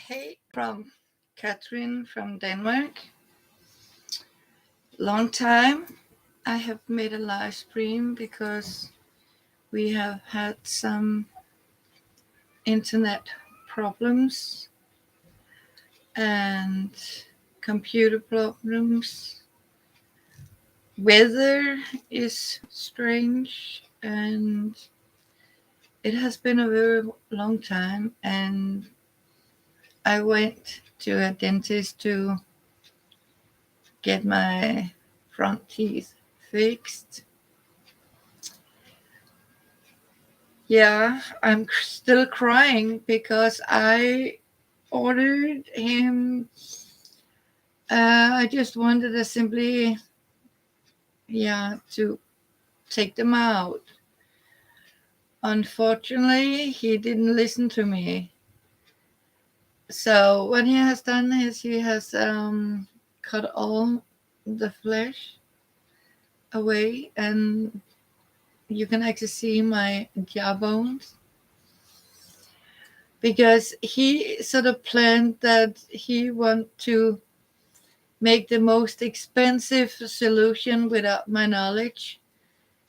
Hey, from Catherine from Denmark. Long time. I have made a live stream because we have had some internet problems and computer problems. Weather is strange and it has been a very long time. And I went to a dentist to get my front teeth fixed. Yeah, I'm still crying because I ordered him. I just wanted to simply, to take them out. Unfortunately, he didn't listen to me. So what he has done is he has cut all the flesh away, and you can actually see my jaw bones because he sort of planned that he want to make the most expensive solution without my knowledge.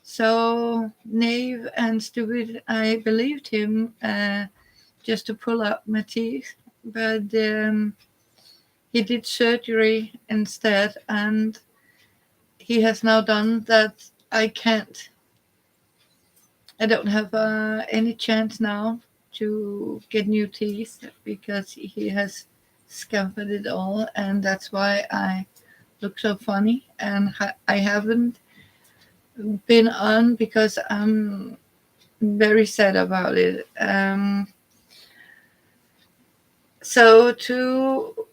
So naive and stupid, I believed him just to pull out my teeth. But he did surgery instead, and he has now done that. I don't have any chance now to get new teeth because he has scampered it all, and that's why I look so funny. And I haven't been on because I'm very sad about it. So to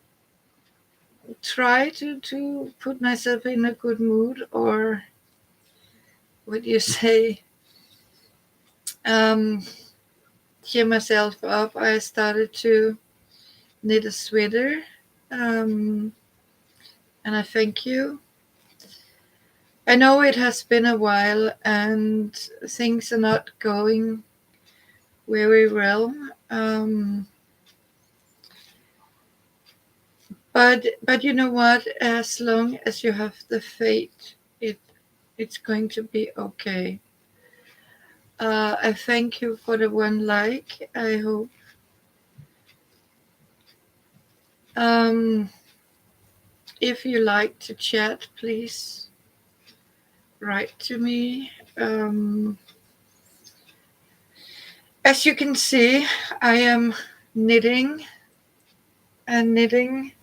try to put myself in a good mood, or what do you say, um, cheer myself up, I started to knit a sweater. Um, and I thank you. I know it has been a while and things are not going very well. But you know what? As long as you have the faith, it's going to be okay. I thank you for the one like. I hope. Um, if you like to chat, please write to me. As you can see, I am knitting and knitting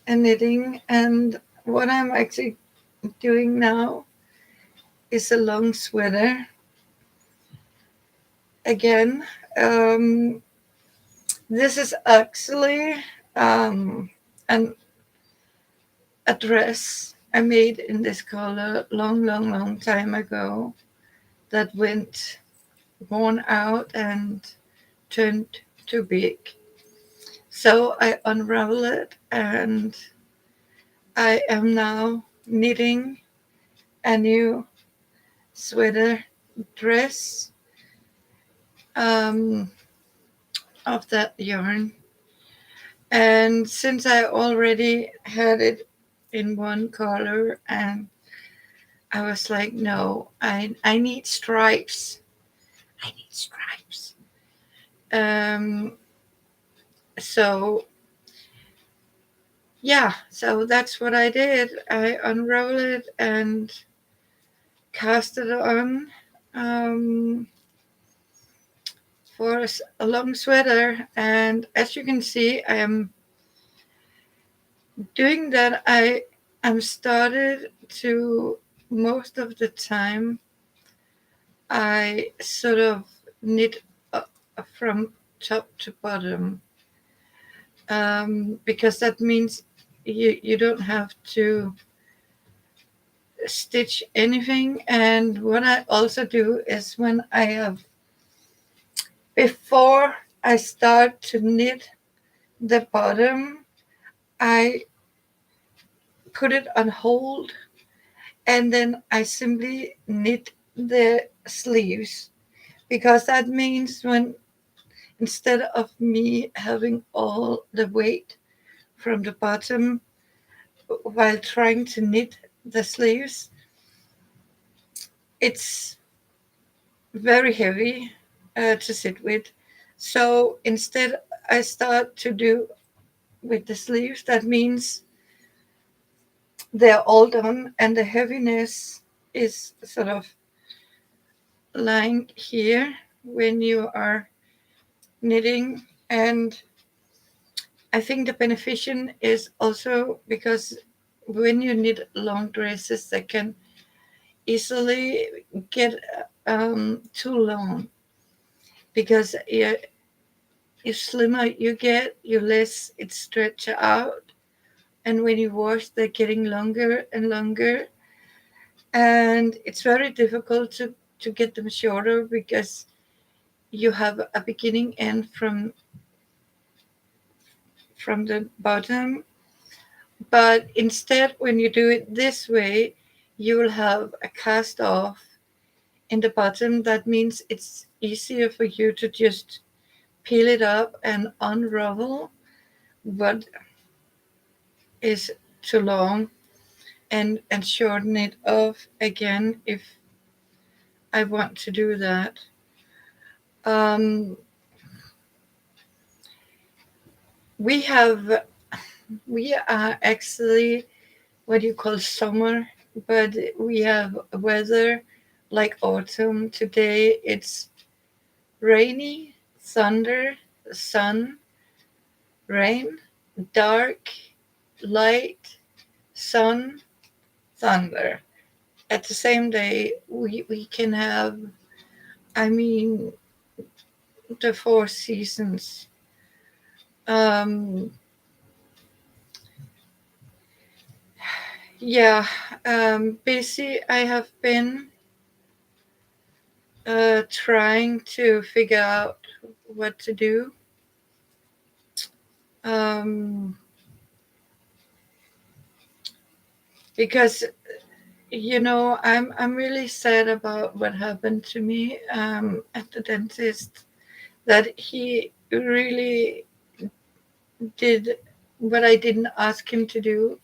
and knitting, and what I'm actually doing now is a long sweater. Again, this is actually um, an a dress I made in this color long time ago that went worn out and turned too big. So I unraveled it, and I am now knitting a new sweater dress um, of that yarn. And since I already had it in one color, and I was like, no, I need stripes. I need stripes. Um, so so that's what I did. I unraveled it and cast it on for a long sweater. And as you can see, I am doing that. I am started to, most of the time, I sort of knit from top to bottom, because that means you don't have to stitch anything. And what I also do is, when I have, before I start to knit the bottom, I put it on hold, and then I simply knit the sleeves, because that means when instead of me having all the weight from the bottom while trying to knit the sleeves, it's very heavy to sit with. So instead, I start to do with the sleeves. That means they're all done, and the heaviness is sort of lying here when you are knitting. And I think the beneficial is also because when you knit long dresses, they can easily get too long, because you slimmer you get, you less it stretch out, and when you wash, they're getting longer and longer, and it's very difficult to get them shorter because you have a beginning end from the bottom. But instead, when you do it this way, you will have a cast off in the bottom. That means it's easier for you to just peel it up and unravel what is too long, and shorten it off again if I want to do that. Um, we have we are actually what you call summer, but we have weather like autumn. Today it's rainy, thunder, sun, rain, dark, light, sun, thunder. At the same day, we can have, I mean, the four seasons. Um, yeah, busy. I have been trying to figure out what to do. Um, because I'm really sad about what happened to me at the dentist. That he really did what I didn't ask him to do.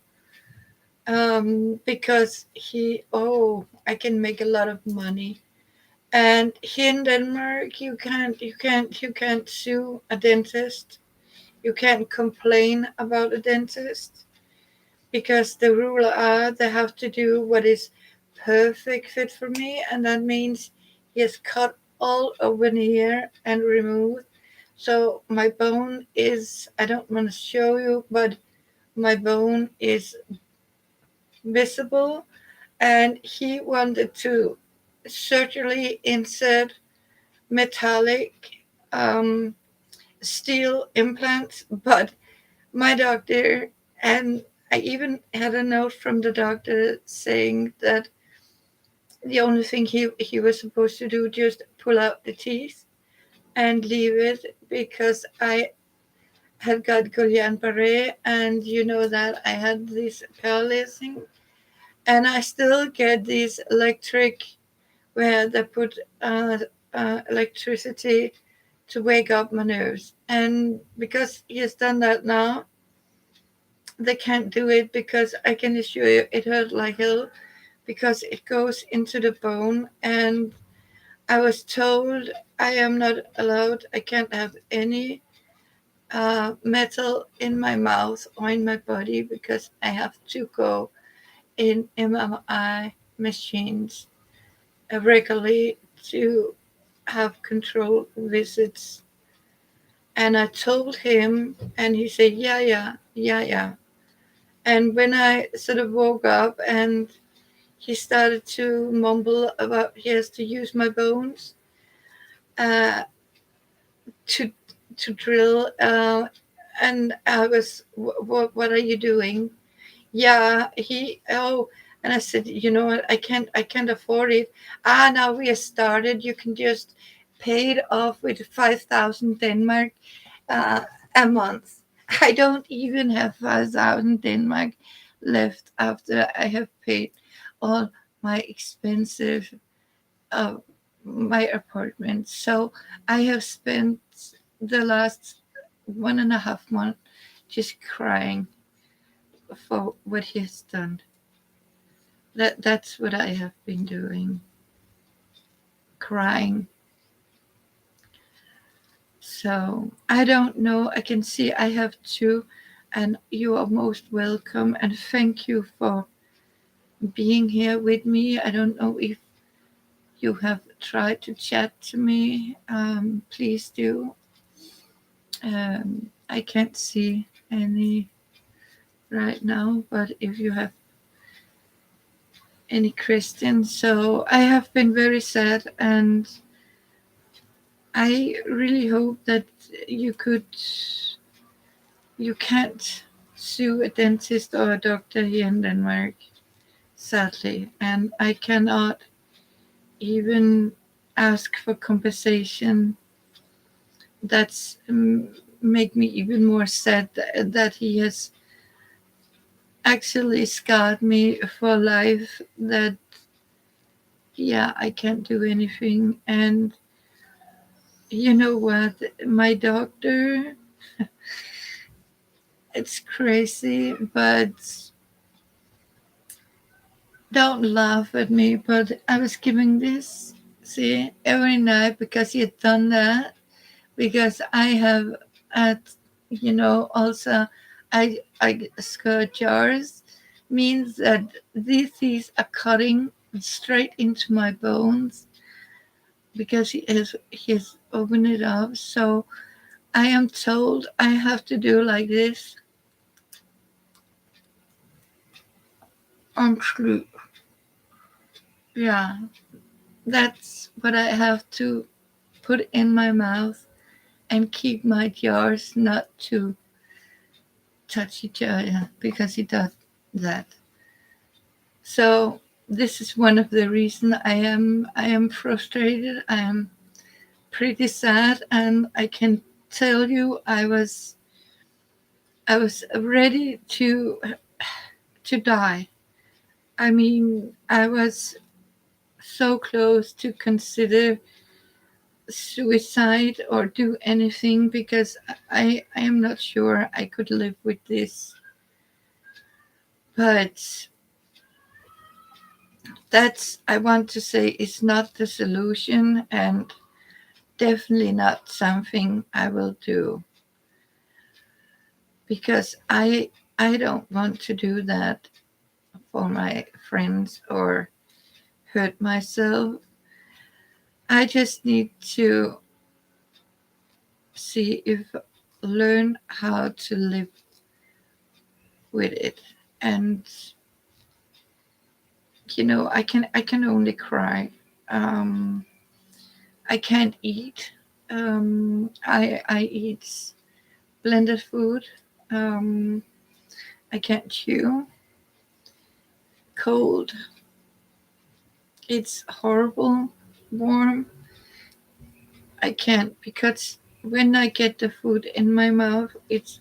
Because I can make a lot of money, and here in Denmark you can't sue a dentist. You can't complain about a dentist because the rule are they have to do what is perfect fit for me, and that means he has cut all over here and removed. So my bone is, I don't want to show you, but my bone is visible, and he wanted to surgically insert metallic um, steel implants. But my doctor, and I even had a note from the doctor saying that the only thing he was supposed to do just pull out the teeth and leave it, because I had got Guillain-Barré, and you know that I had this paralyzing, and I still get these electric, where they put electricity to wake up my nerves. And because he has done that now, they can't do it, because I can assure you it hurt like hell, because it goes into the bone. And I was told I am not allowed, I can't have any metal in my mouth or in my body, because I have to go in MRI machines regularly to have control visits. And I told him, and he said, yeah, yeah, yeah, yeah. And when I sort of woke up and he started to mumble about he has to use my bones uh, to drill, and I was, what are you doing? Yeah, and I said, you know what, I can't afford it. Now we have started. You can just pay it off with 5,000 Denmark uh, a month. I don't even have 5,000 Denmark left after I have paid all my expensive uh, my apartment. So I have spent the last 1.5 months just crying for what he has done. That's what I have been doing, crying. So I don't know. I can see I have two, and you are most welcome. And thank you for being here with me. I don't know if you have tried to chat to me. Please do. I can't see any right now, but if you have any questions, so I have been very sad, and I really hope that you could. You can't sue a dentist or a doctor here in Denmark, sadly, and I cannot even ask for compensation. That's make me even more sad that he has actually scarred me for life. That yeah, I can't do anything. And you know what, my doctor, it's crazy, but don't laugh at me. But I was giving this, see, every night because he had done that. Because I have at also I skirt jars means that these things are cutting straight into my bones because he has opened it up. So I am told I have to do like this on sleep. Yeah, that's what I have to put in my mouth and keep my jars not to touch each other because he does that. So this is one of the reasons I am frustrated. I am pretty sad, and I can tell you I was ready to die. I mean, I was so close to consider suicide or do anything because I am not sure I could live with this. But that's I want to say is not the solution, and definitely not something I will do because I don't want to do that for my friends or hurt myself. I just need to see if learn how to live with it. And I can only cry. um I can't eat. I eat blended food. um I can't chew. Cold, it's horrible. Warm, I can't because when I get the food in my mouth, it's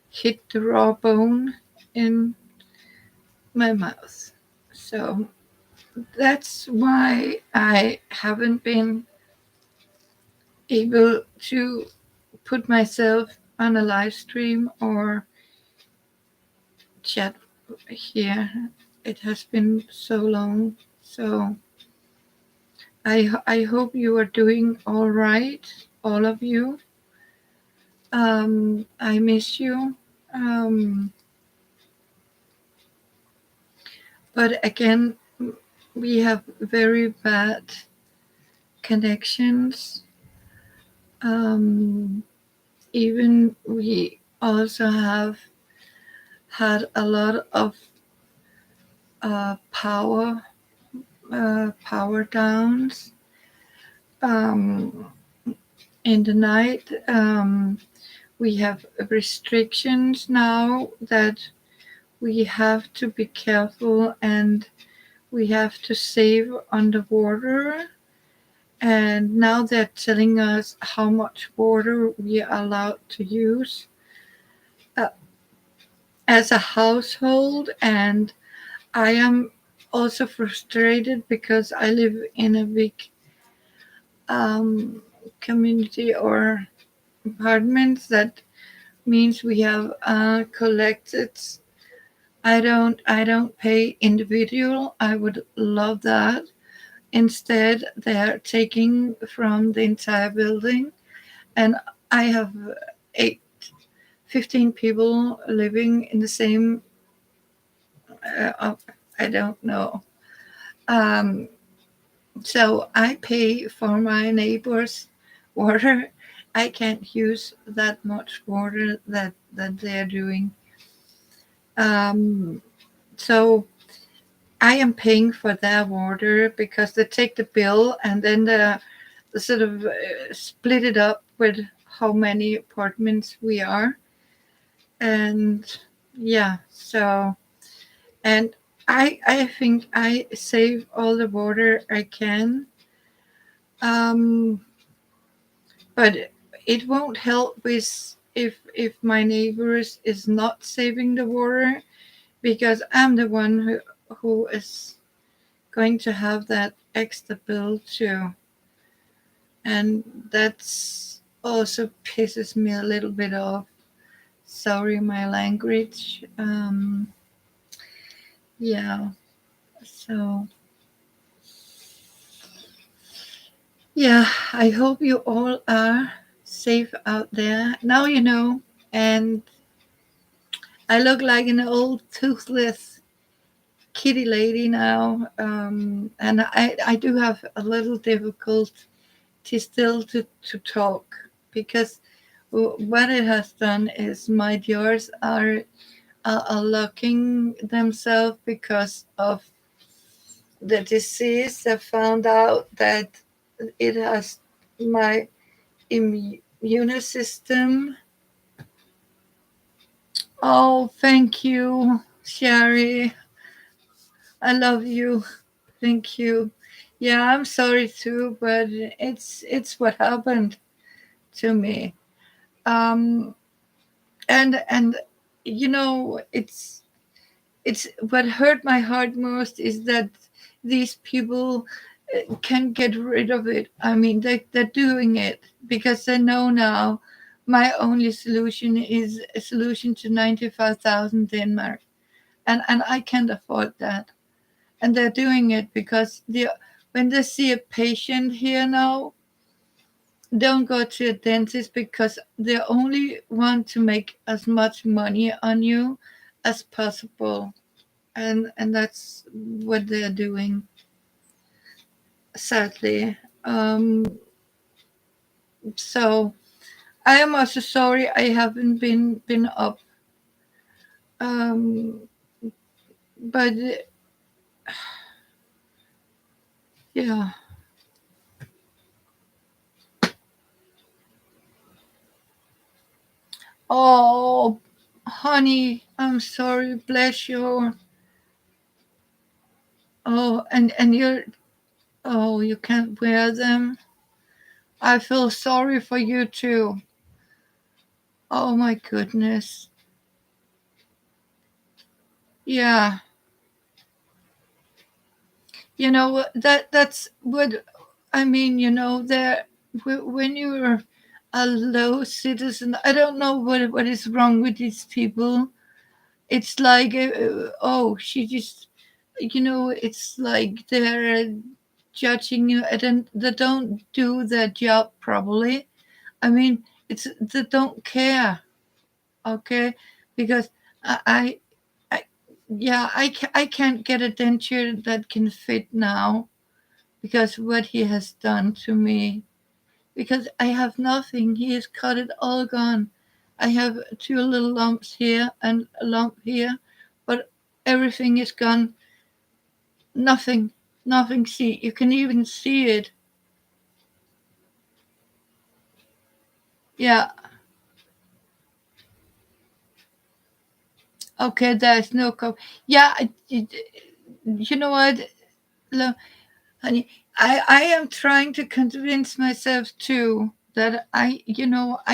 hit the raw bone in my mouth. So that's why I haven't been able to put myself on a live stream or chat here. It has been so long. So I hope you are doing all right, all of you. I miss you. Um, but again, we have very bad connections. Um, Even we also have had a lot of power downs in the night. We have restrictions now that we have to be careful, and we have to save underwater. And now they're telling us how much water we are allowed to use uh, as a household. And I am also frustrated because I live in a big community or apartments. That means we have collected. I don't pay individual. I would love that. Instead, they're taking from the entire building, and I have eight, 15 people living in the same. I don't know. Um, so I pay for my neighbors' water. I can't use that much water that they're doing. Um, so I am paying for their water because they take the bill and then they sort of split it up with how many apartments we are. And yeah, so, and I think I save all the water I can. Um, but it won't help with if my neighbors is not saving the water, because I'm the one who is going to have that extra bill too. And that's also pisses me a little bit off. Sorry, my language. Yeah. So yeah, I hope you all are safe out there. Now you know, and I look like an old toothless kitty lady now, and I do have a little difficulty still to talk, because what it has done is my jaws are locking themselves because of the disease. I found out that it has my immune system. Oh, thank you, Sherry. I love you. Thank you. Yeah, I'm sorry too, but it's what happened to me. Um, and you know, it's what hurt my heart most is that these people can get rid of it. I mean, they're doing it because they know now my only solution is a solution to 95,000 Denmark, and I can't afford that. And they're doing it because when they see a patient here now, don't go to a dentist because they only want to make as much money on you as possible, and that's what they're doing, sadly. So I am also sorry I haven't been up, um, but yeah. Oh, honey, I'm sorry. Bless you. Oh, and you're, oh, you can't wear them. I feel sorry for you too. Oh my goodness. Yeah. You know that's what I mean. You know that when you're a low citizen, I don't know what is wrong with these people. It's like, oh, she just, it's like they're judging you, and they don't do their job properly. I mean, it's they don't care, okay? Because I, I yeah, I can't get a denture that can fit now because what he has done to me. Because I have nothing. He has cut it all gone. I have two little lumps here and a lump here, but everything is gone. Nothing. Nothing. See, you can even see it. Yeah. Okay, there's no Yeah, you know what, honey? I am trying to convince myself too that I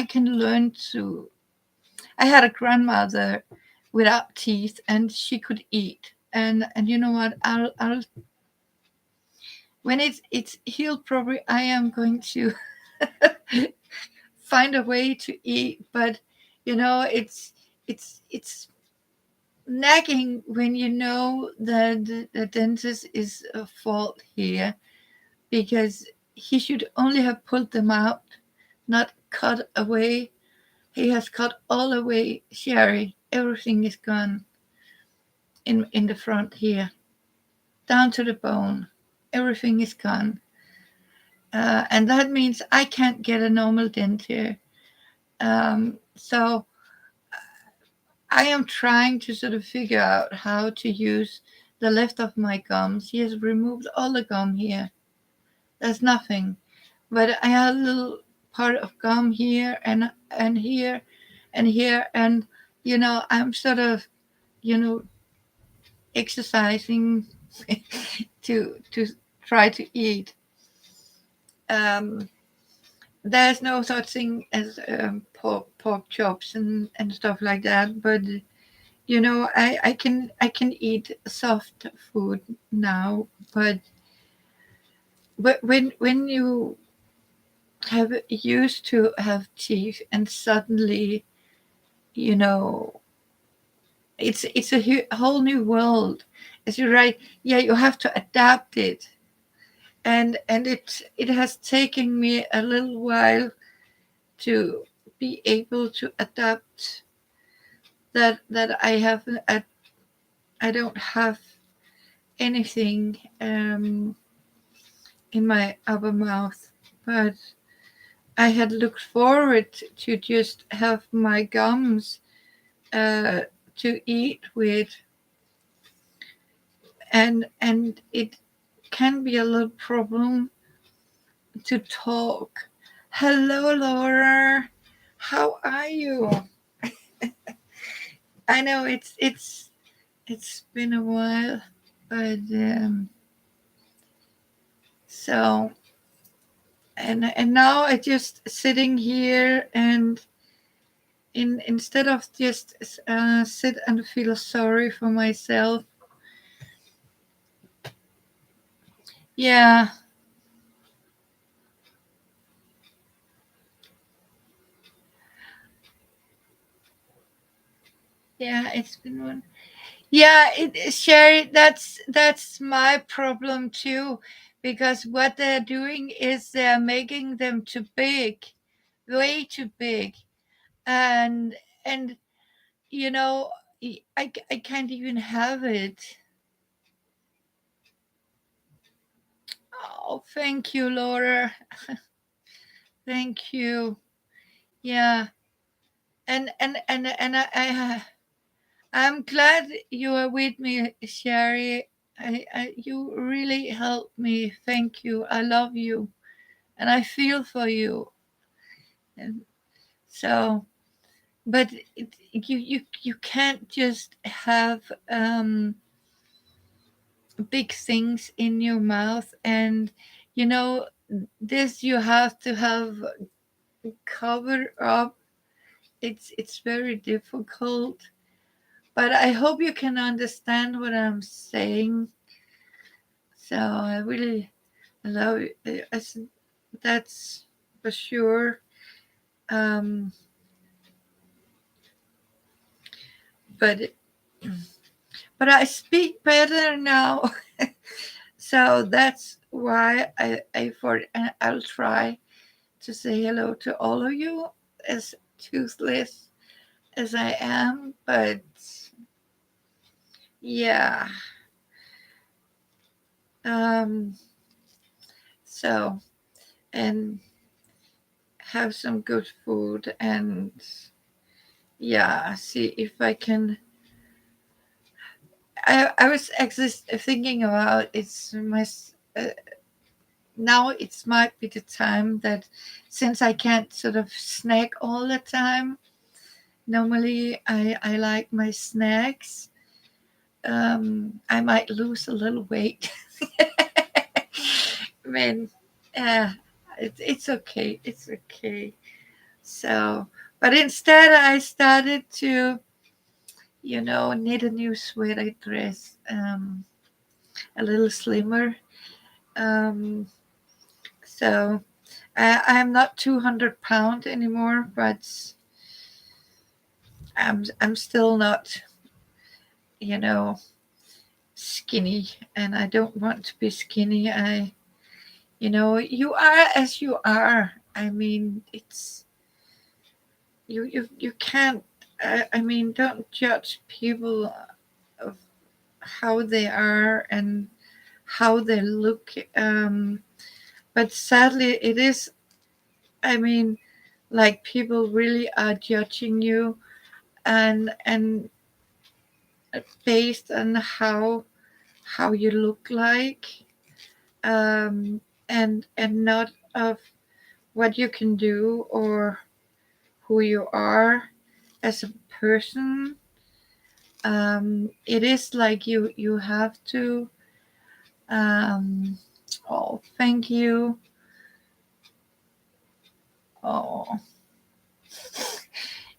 can learn to. I had a grandmother without teeth, and she could eat. And you know what? I'll when it's healed properly, I am going to find a way to eat, but it's nagging when you know that the dentist is at fault here, because he should only have pulled them out, not cut away. He has cut all away, Sherry. Everything is gone in the front here, down to the bone. Everything is gone. And that means I can't get a normal dent here. So I am trying to sort of figure out how to use the left of my gums. He has removed all the gum here. There's nothing. But I have a little part of gum here and here and here, and I'm sort of you know exercising to try to eat. Um, there's no such thing as pork chops and stuff like that, but I can eat soft food now, but when you have used to have teeth and suddenly you know it's a whole new world, as you're right. Yeah, you have to adapt it, and it has taken me a little while to be able to adapt that I don't have anything in my upper mouth, but I had looked forward to just have my gums uh, to eat with, and it can be a little problem to talk. Hello, Laura. How are you? I know it's been a while, but so and now I just sitting here and instead of just sit and feel sorry for myself. Yeah, yeah, it's been one. Yeah, Sherry, that's my problem too, because what they're doing is they're making them too big, way too big, and and you know I can't even have it. Oh, thank you, Laura. Thank you. Yeah, and I'm glad you are with me, Sherry. You really helped me. Thank you. I love you, and I feel for you. And so, but you can't just have big things in your mouth, and you know this you have to have covered up. It's very difficult, but I hope you can understand what I'm saying. So I really love it. That's for sure. Um, but but I speak better now, so that's why I thought I'll try to say hello to all of you, as toothless as I am. But yeah, um, so and have some good food, and yeah, see if I can. I was actually thinking about it's my uh, now it might be the time that, since I can't sort of snack all the time. Normally I like my snacks. I might lose a little weight. I mean, yeah, it's okay. It's okay. So, but instead I started to, knit a new sweater dress, a little slimmer. Um, so I'm not 200 pound anymore, but I'm still not, you know, skinny, and I don't want to be skinny. You are as you are. I mean, it's you can't. I mean, don't judge people of how they are and how they look. But sadly, it is. I mean, like people really are judging you, and based on how you look like, and not of what you can do or who you are as a person. It is like you have to. Um, oh, thank you. Oh,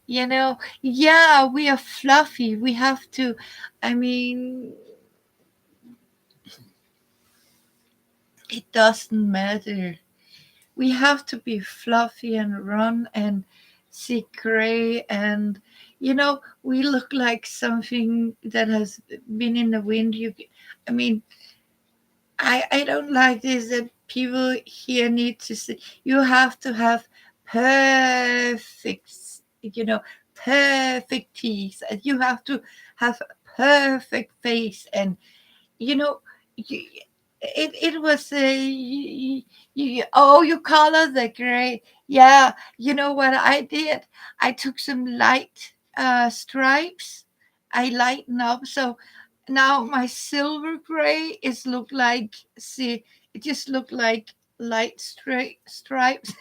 yeah, we are fluffy. We have to. I mean, it doesn't matter. We have to be fluffy and run and see gray, and we look like something that has been in the wind. I mean, I don't like this that people here need to see. You have to have perfect, you know, perfect teeth, and you have to have a perfect face, and you know, you, it was you color the gray. Yeah, you know what I did? I took some light stripes. I lighten up, so now my silver gray is look like, see, it just look like light straight stripes.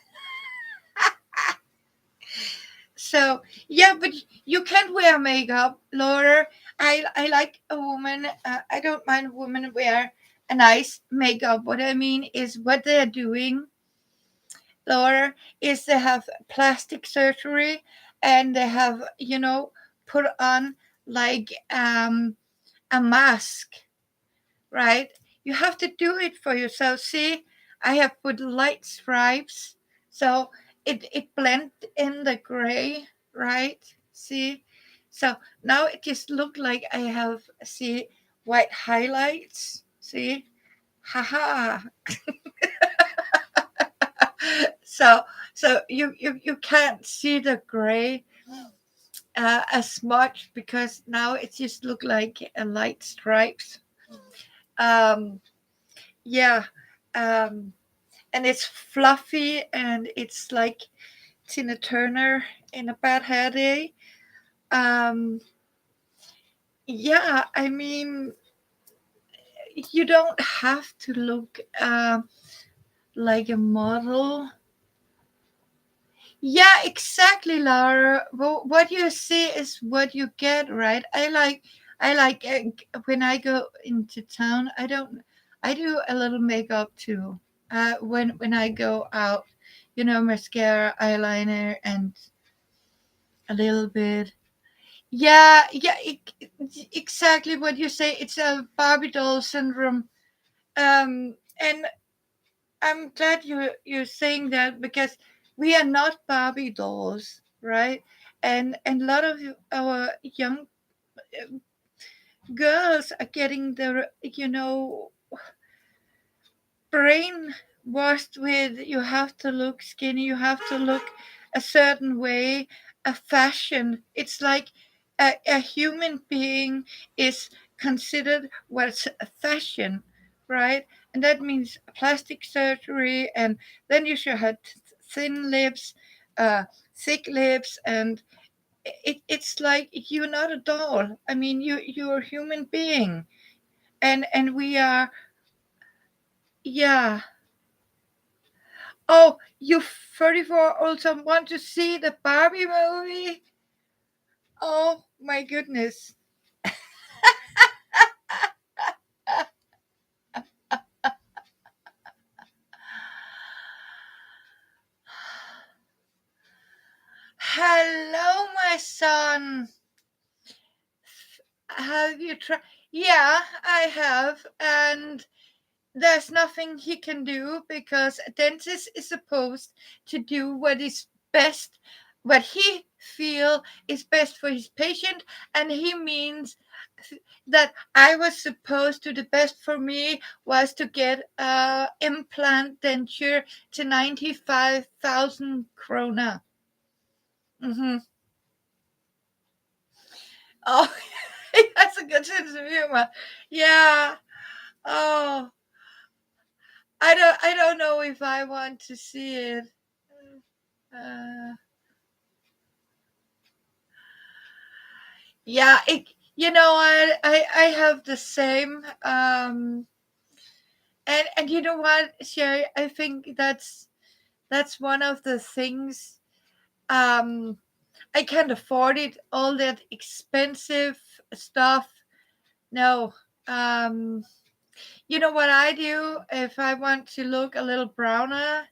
So yeah, but you can't wear makeup, Laura. I like a woman. I don't mind a woman wear a nice makeup. What I mean is what they're doing, Laura, is they have plastic surgery, and they have put on like a mask, right? You have to do it for yourself. See, I have put light stripes, so it blend in the gray, right? See, so now it just look like I have, see, white highlights. See, haha. So you can't see the gray as much because now it just look like a light stripes. Um, yeah. Um, and it's fluffy, and it's like Tina Turner in a bad hair day. Um, yeah, I mean, you don't have to look like a model. Yeah, exactly, Laura. Well, what you see is what you get, right? I like when I go into town. I do a little makeup too. When I go out, mascara, eyeliner, and a little bit. Yeah, yeah, exactly what you say. It's a Barbie doll syndrome. And I'm glad you're saying that because we are not Barbie dolls, right? And a lot of our young girls are getting their brain washed with you have to look skinny, you have to look a certain way, a fashion. It's like a human being is considered what's a fashion, right? And that means plastic surgery, and then you should have thin lips, uh, thick lips, and it's like you're not a doll. I mean, you're a human being, and we are, yeah. Oh, you 34 also want to see the Barbie movie? Oh my goodness. Hello, my son. Have you tried? Yeah, I have. And there's nothing he can do because a dentist is supposed to do what is best, what he feel is best for his patient, and he means that I was supposed to, the best for me was to get a implant denture to 95,000 krona. Mm-hmm. Oh, that's a good sense of humor. Yeah. Oh, I don't know if I want to see it. Uh, yeah, I have the same. And you know what, Sherry? I think that's one of the things. Um, I can't afford it. All that expensive stuff. No. Um, you know what I do if I want to look a little browner?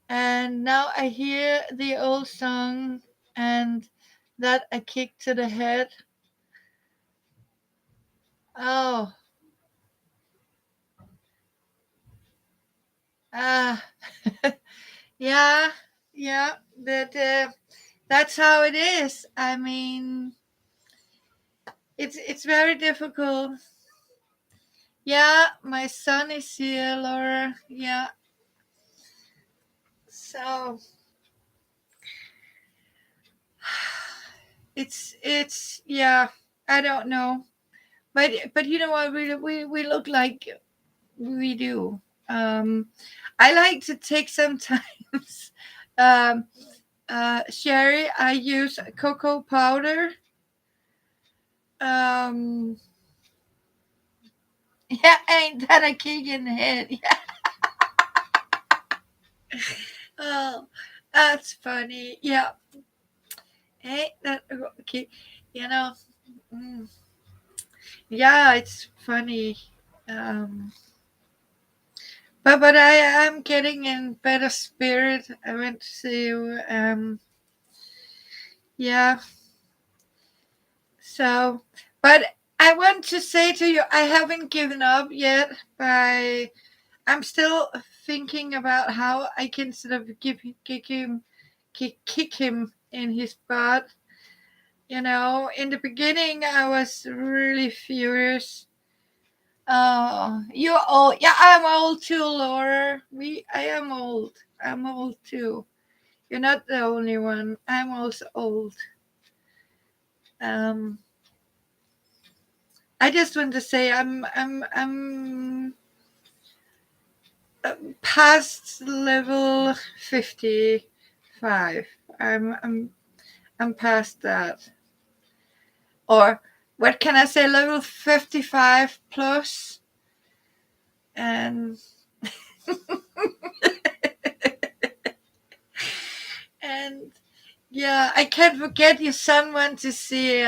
And now I hear the old song and that a kick to the head. Oh, ah, yeah, yeah. That's how it is. I mean, it's very difficult. Yeah, my son is here, Laura. Yeah, so it's yeah. I don't know, but you know what? We look like we do. I like to take sometimes. Um, Sherry, I use cocoa powder. Um, yeah, ain't that a kick in the head? Yeah. Oh, that's funny. Yeah, ain't that okay? You know, mm, yeah, it's funny. Um, but I am getting in better spirit. I went to see you. Yeah. So, but I want to say to you, I haven't given up yet. By I'm still thinking about how I can sort of kick him in his butt. You know, in the beginning, I was really furious. Oh, you're old. Yeah, I'm old too, Laura. I am old. I'm old too. You're not the only one. I'm also old. Um, I just want to say I'm past level 55. I'm past that. Or what can I say? Level 55 plus. And and yeah, I can't forget your son went to see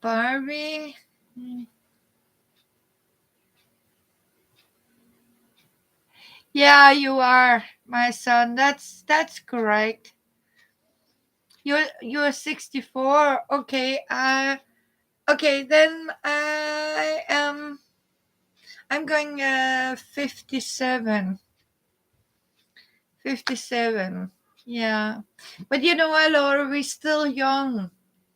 Barbie. Yeah, you are my son. That's correct. You're 64. Okay. Okay, then I'm going 57. 57. Yeah. But you know what, Laura, we're still young,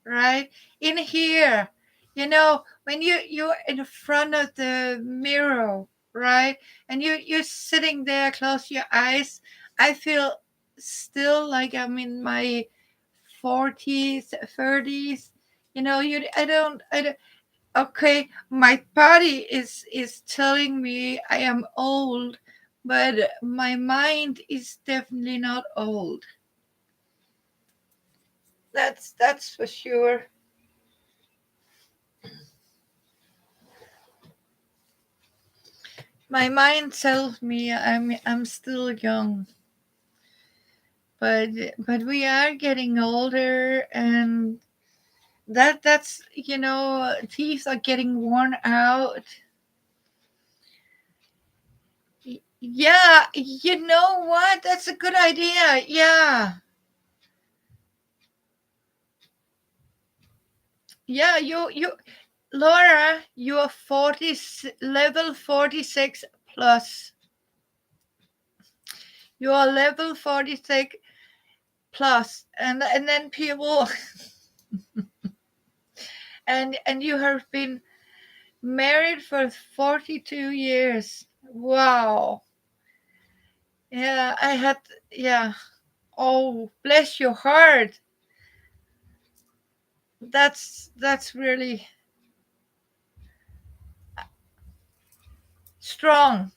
right? In here, when you're in front of the mirror, right? And you're sitting there, close your eyes. I feel still like I'm in my 40s, 30s. I don't. Okay, my body is telling me I am old, but my mind is definitely not old. That's for sure. My mind tells me I'm still young, but we are getting older, and that's teeth are getting worn out. Yeah, you know what? That's a good idea. Yeah. Yeah, you Laura, you are 40, level 46 plus. You are level 46 plus, and then people, and you have been married for 42 years. Wow. Yeah, I had, yeah. Oh, bless your heart. That's really strong.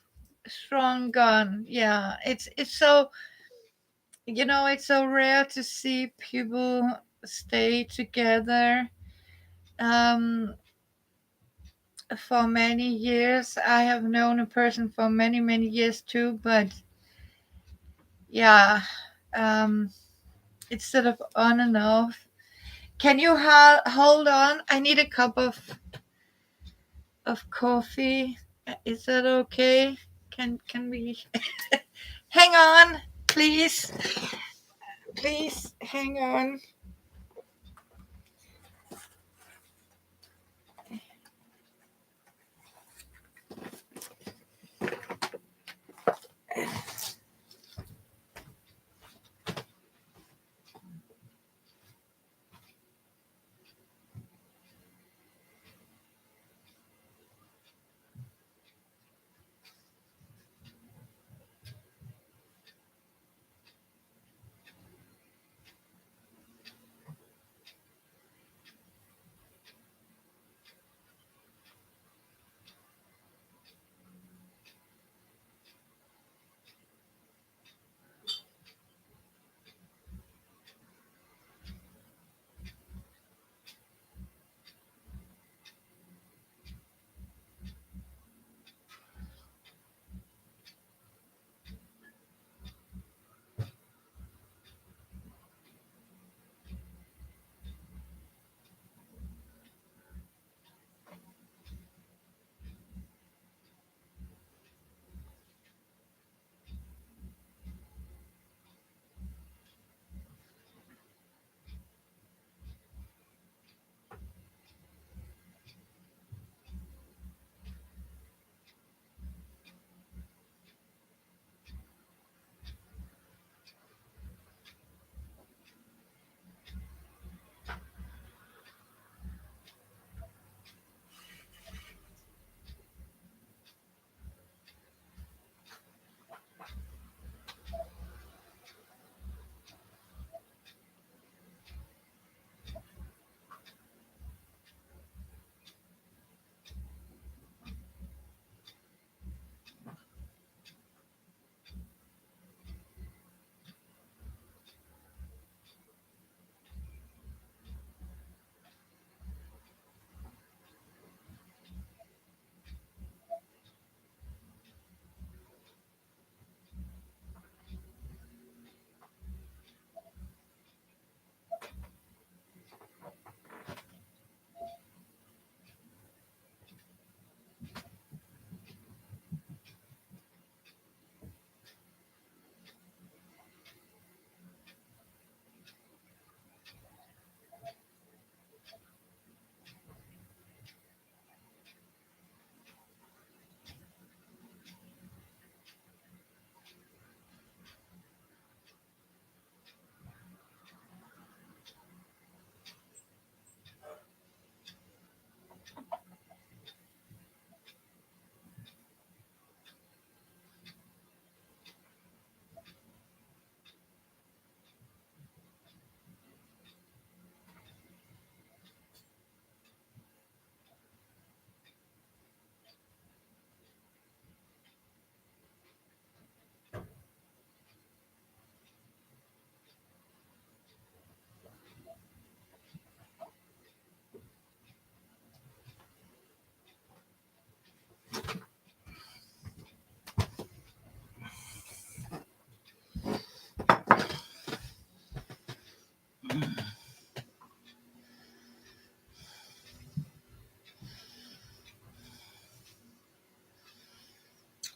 Strong gun. Yeah. It's so, it's so rare to see people stay together um for many years. I have known a person for many, many years too, but yeah, um it's sort of on and off. Can you hold on? I need a cup of coffee. Is that okay? Can we hang on, please? Please hang on.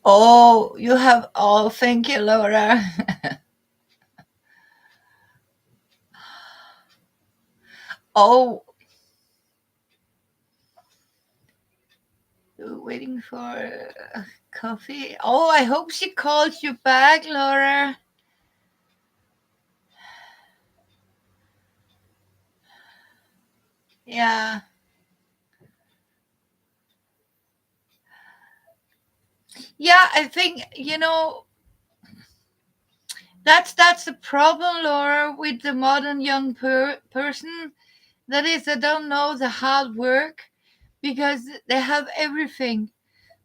Oh, you have. Oh, thank you, Laura. Oh, waiting for coffee. Oh, I hope she calls you back, Laura. Yeah. Yeah, I think, that's the problem, Laura, with the modern young person. That is, they don't know the hard work because they have everything.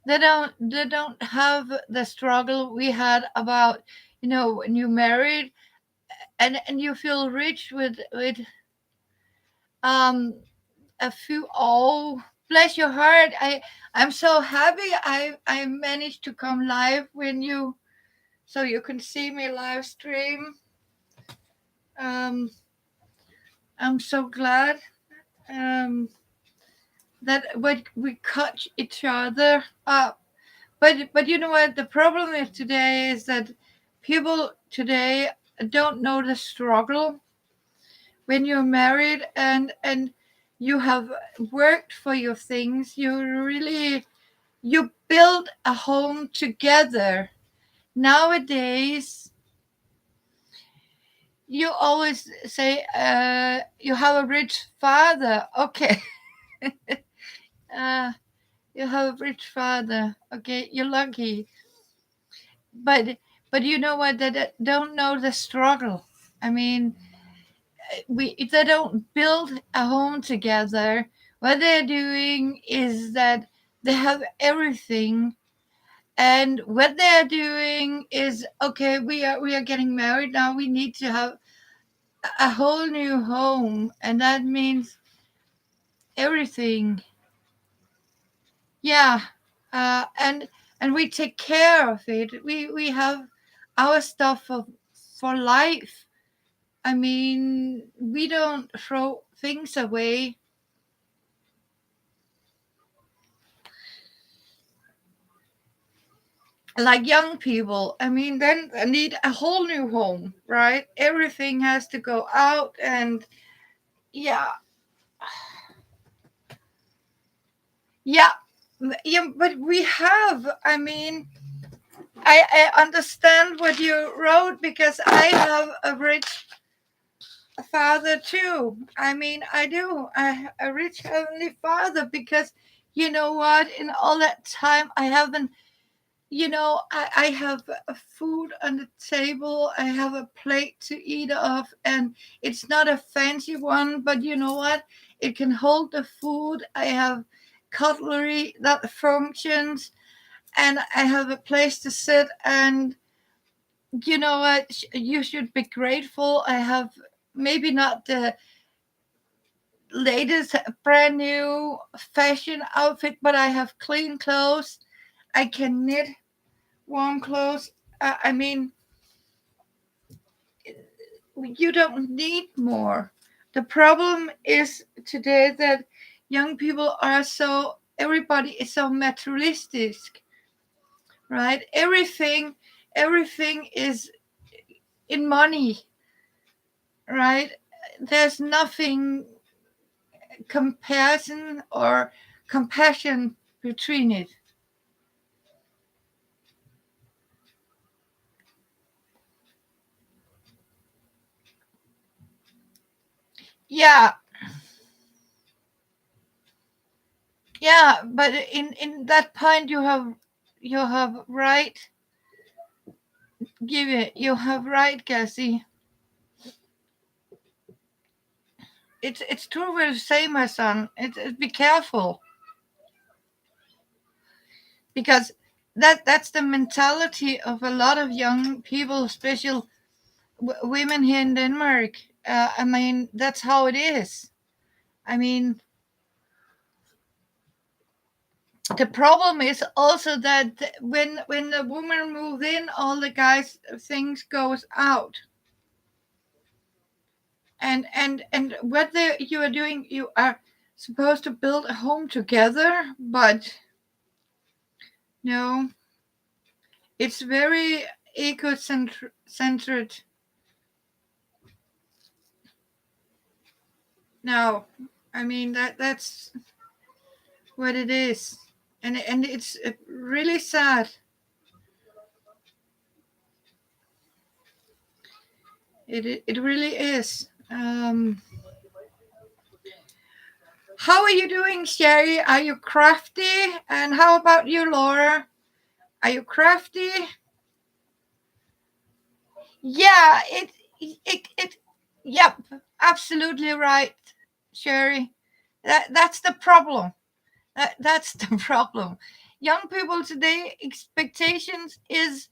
They don't have the struggle we had about, when you married and you feel rich with um a few. Oh, bless your heart. I'm so happy I managed to come live when you so you can see me live stream. um I'm so glad um that we cut each other up. But you know what the problem is today is that people today don't know the struggle when you're married and you have worked for your things. You build a home together. Nowadays you always say you have a rich father. Okay. uh, you have a rich father. Okay, you're lucky. But you know what, they don't know the struggle. I mean, we if they don't build a home together, what they're doing is that they have everything. And what they're doing is, okay, we are getting married now, we need to have a whole new home, and that means everything. Yeah. And we take care of it. We have our stuff for life. I mean, we don't throw things away. Like young people, I mean, then I need a whole new home, right? Everything has to go out. And yeah. Yeah. Yeah, but we have, I mean, I understand what you wrote because I have a rich father too. I mean, I do. A rich heavenly father because you know what? In all that time, I haven't. I have a food on the table. I have a plate to eat off, and it's not a fancy one, but you know what? It can hold the food. I have cutlery that functions, and I have a place to sit. And you know what? You should be grateful. I have maybe not the latest brand new fashion outfit, but I have clean clothes. I can knit warm clothes. I mean, you don't need more. The problem is today that young people are so, everybody is so materialistic, right? Everything is in money, right? There's nothing comparison or compassion between it. Yeah, yeah, but in that point you have right. Give it. You have right, Cassie. It's true what you say, my son. Be careful because that's the mentality of a lot of young people, especially women here in Denmark. I mean, that's how it is. I mean, the problem is also that when the woman moves in, all the guys things goes out. And what you are doing, you are supposed to build a home together, but no, it's very ego-centered. No, I mean that's what it is. and it's really sad. It really is. How are you doing, Sherry? Are you crafty? And how about you, Laura? Are you crafty? Yeah, it yep, absolutely right, Sherry. That's the problem. That's the problem. Young people today expectations is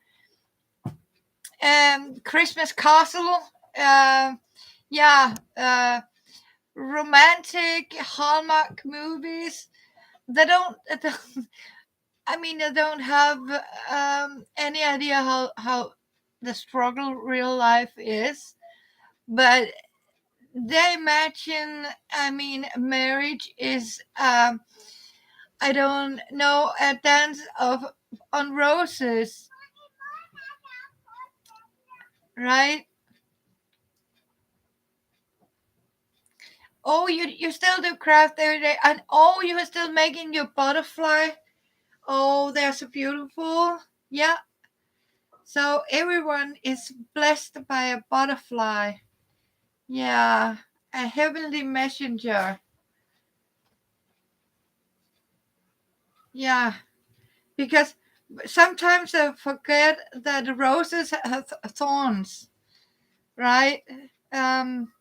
Christmas castle, uh, yeah, romantic Hallmark movies. They don't I mean, they don't have any idea how the struggle real life is, but they imagine, I mean, marriage is, I don't know, a dance of on roses, right? Oh, you still do craft every day, and oh, you are still making your butterfly. Oh, they're so beautiful. Yeah. So everyone is blessed by a butterfly. Yeah, a heavenly messenger. Yeah, because sometimes I forget that roses have thorns, right? Um,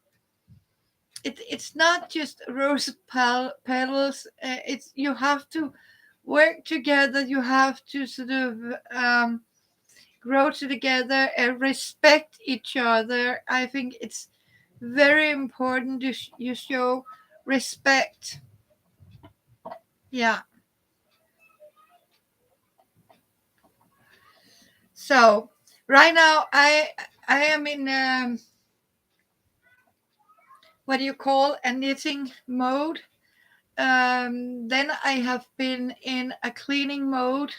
it's not just rose petals. It's you have to work together. You have to sort of grow together and respect each other. I think it's very important to you show respect. Yeah. So right now I am in what do you call a knitting mode. Then I have been in a cleaning mode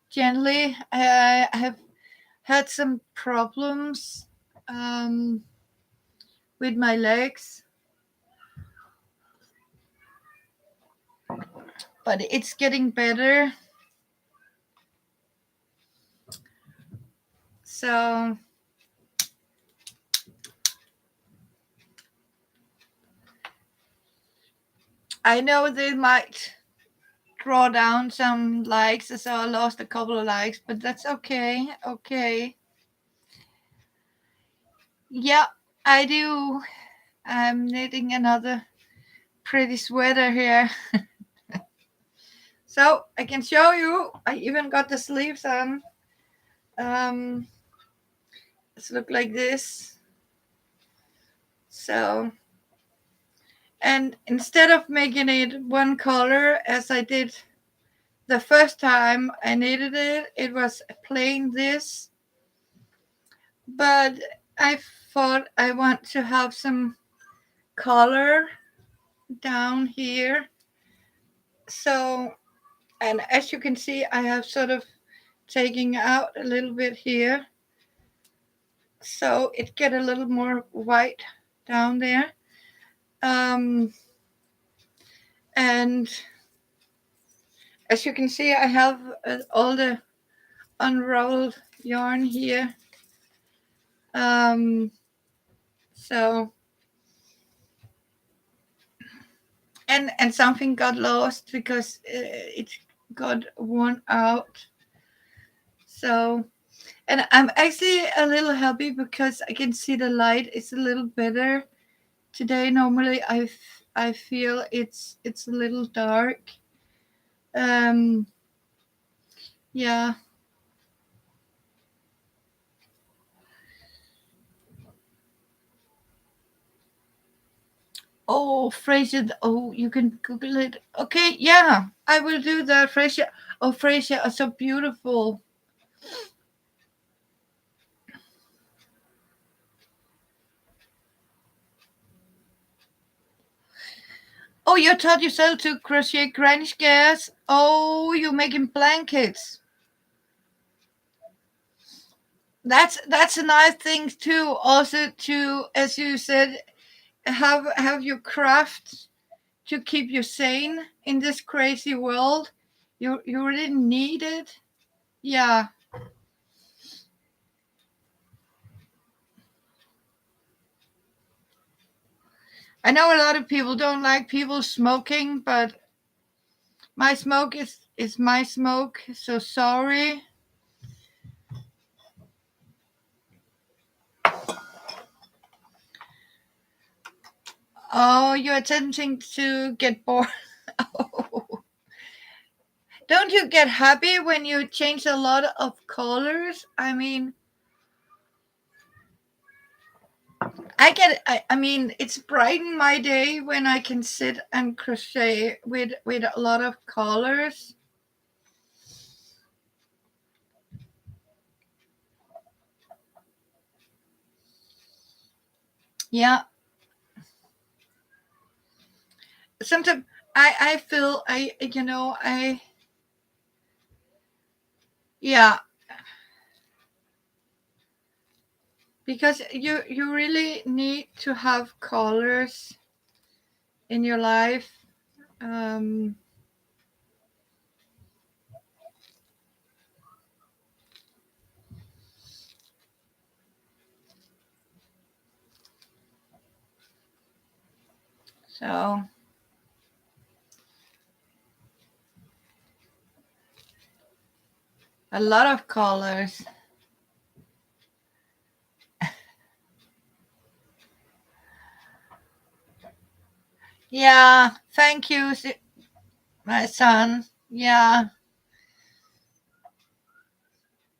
gently. I have had some problems with my legs, but it's getting better. So I know they might draw down some likes, so I lost a couple of likes, but that's okay. Okay. Yeah, I do. I'm knitting another pretty sweater here. So I can show you. I even got the sleeves on. Um, it's look like this. So, and instead of making it one color as I did the first time I knitted it, it was plain this. But I thought I want to have some color down here. So, and as you can see, I have sort of taking out a little bit here. So it get a little more white down there. Um, and as you can see, I have all the unrolled yarn here. Um, so and something got lost because it got worn out. So and I'm actually a little happy because I can see the light is a little better today. Normally I feel it's a little dark. Um, yeah. Oh, Frasier. Oh, you can Google it. Okay, yeah, I will do that. Frasier. Oh, Frasier are so beautiful. Oh, you taught yourself to crochet granny squares. Oh, you're making blankets. That's a nice thing too. Also, to as you said, have your craft to keep you sane in this crazy world. You really need it. Yeah. I know a lot of people don't like people smoking, but my smoke is my smoke. So sorry. Oh, you're attempting to get bored. Oh. Don't you get happy when you change a lot of colors? I mean, I mean, it's brightened my day when I can sit and crochet with a lot of colors. Yeah. Sometimes I feel I yeah, because you really need to have colors in your life. Um, so a lot of colors. Yeah, thank you, my son. Yeah,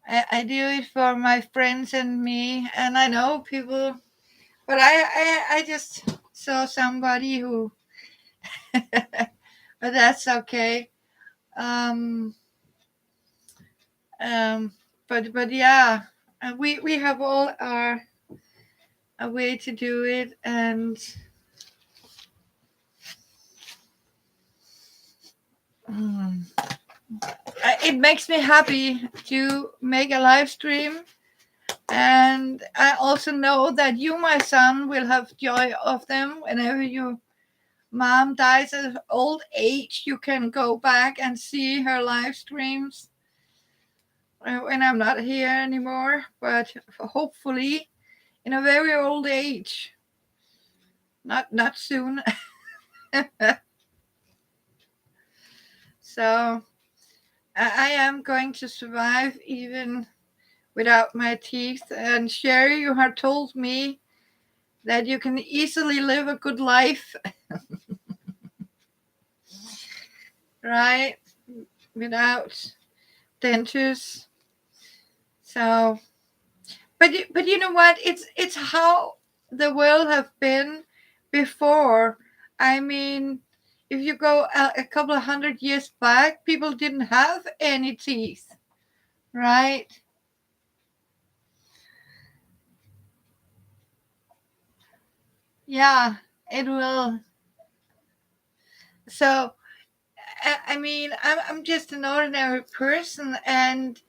I do it for my friends and me, and I know people, but I just saw somebody who, but that's okay. Um, um, but yeah, we have all our a way to do it, and mm, it makes me happy to make a live stream. And I also know that you, my son, will have joy of them whenever your mom dies of old age. You can go back and see her live streams when I'm not here anymore, but hopefully in a very old age. Not soon. So I am going to survive even without my teeth. And Sherry, you have told me that you can easily live a good life, right? Without dentures. So, but you know what? It's how the world have been before. I mean, if you go a couple of 100 years back, people didn't have any teeth, right? Yeah, it will. So, I mean, I'm just an ordinary person, and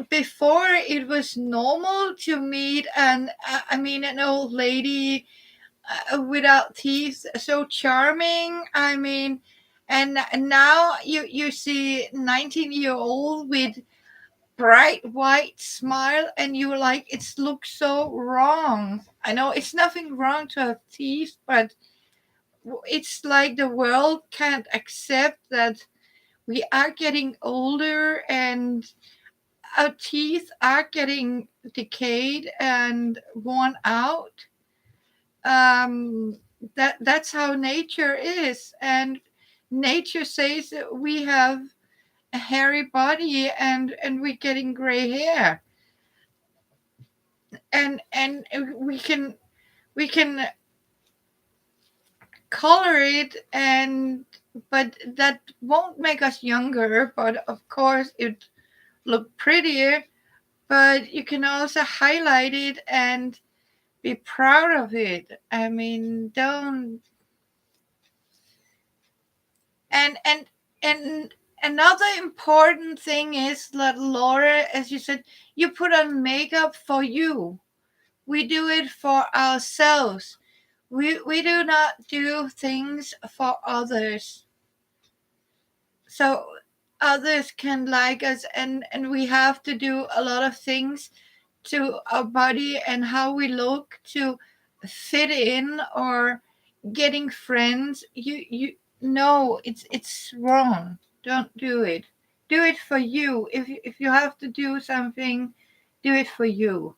before it was normal to meet an old lady without teeth, so charming. I mean, and now you see 19-year old with bright white smile, and you like it looks so wrong. I know it's nothing wrong to have teeth, but it's like the world can't accept that we are getting older and our teeth are getting decayed and worn out. That's how nature is, and nature says that we have a hairy body and we're getting gray hair, and we can color it, and but that won't make us younger, but of course it look prettier. But you can also highlight it and be proud of it. I mean, don't and and another important thing is that, Laura, as you said, you put on makeup for you. We do it for ourselves. We do not do things for others. so others can like us, and we have to do a lot of things to our body and how we look to fit in, or getting friends. You No, it's wrong. Don't do it. Do it for you. If you have to do something, do it for you,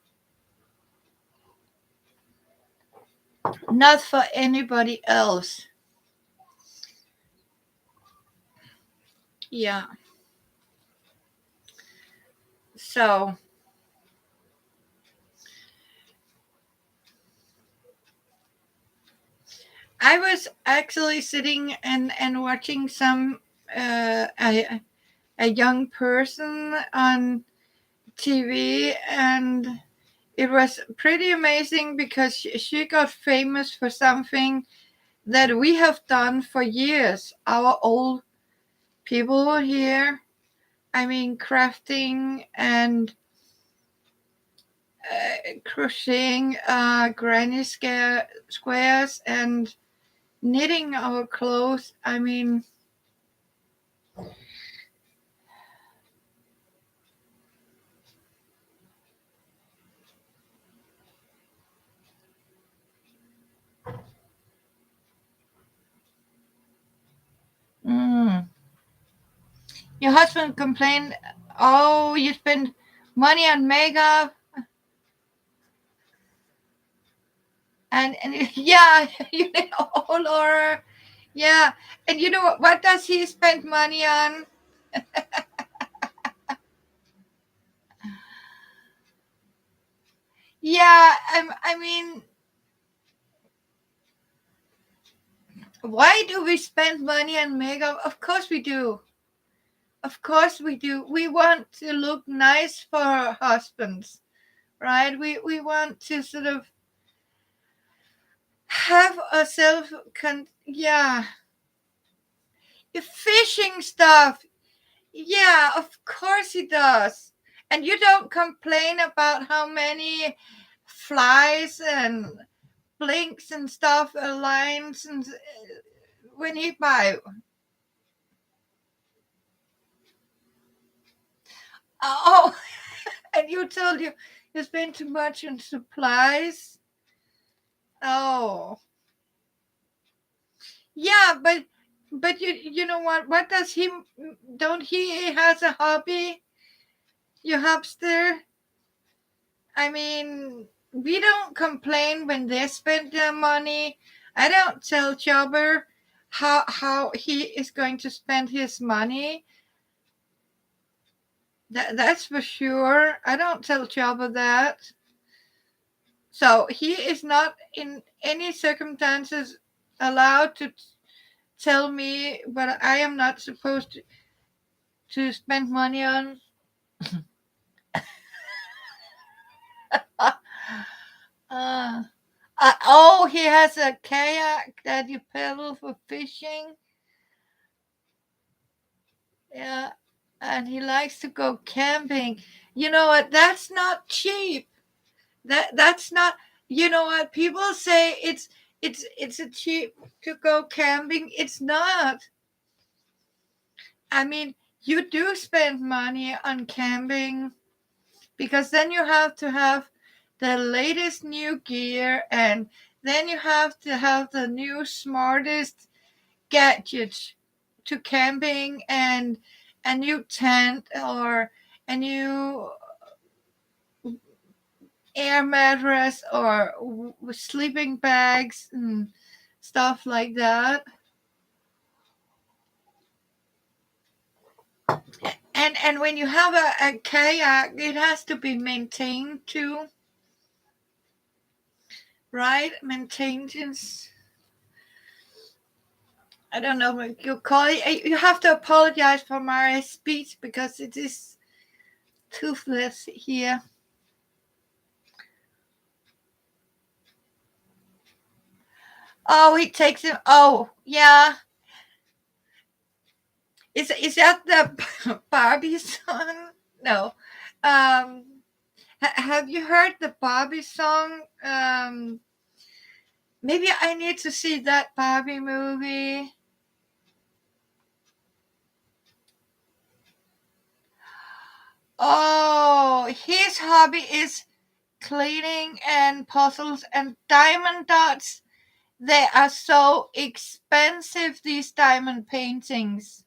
not for anybody else. Yeah. So I was actually sitting and watching some a young person on TV, and it was pretty amazing because she got famous for something that we have done for years. Our old people here, I mean, crafting and crocheting granny squares and knitting our clothes. I mean, mm. Your husband complained, oh, you spend money on makeup. And yeah, oh, Laura. Yeah. And you know what does he spend money on? Yeah, I mean, why do we spend money on makeup? Of course we do. Of course we do. We want to look nice for our husbands, right? We want to sort of have ourselves yeah, fishing stuff. Yeah, of course he does. And you don't complain about how many flies and blinks and stuff, lines, and when he buy. Oh, and you told you spend too much on supplies. Oh, yeah, but you know what? What does he? Don't he has a hobby? You hamster. I mean, we don't complain when they spend their money. I don't tell Jobber how he is going to spend his money. That's for sure. I don't tell Jobber that. So he is not in any circumstances allowed to tell me what I am not supposed to spend money on. Uh, oh, he has a kayak that you pedal for fishing. Yeah, and he likes to go camping. You know what? That's not cheap. That's not. You know what? People say it's a cheap to go camping. It's not. I mean, you do spend money on camping because then you have to have the latest new gear, and then you have to have the new smartest gadgets to camping, and a new tent or a new air mattress or sleeping bags and stuff like that. And when you have a kayak, it has to be maintained too, right? Maintenance. I don't know what you call it. You have to apologize for my speech because it is toothless here. Oh, he takes him. Oh, yeah. Is that the Barbie song? No. Um, have you heard the Barbie song? Maybe I need to see that Barbie movie. Oh, his hobby is cleaning and puzzles and diamond dots. They are so expensive, these diamond paintings.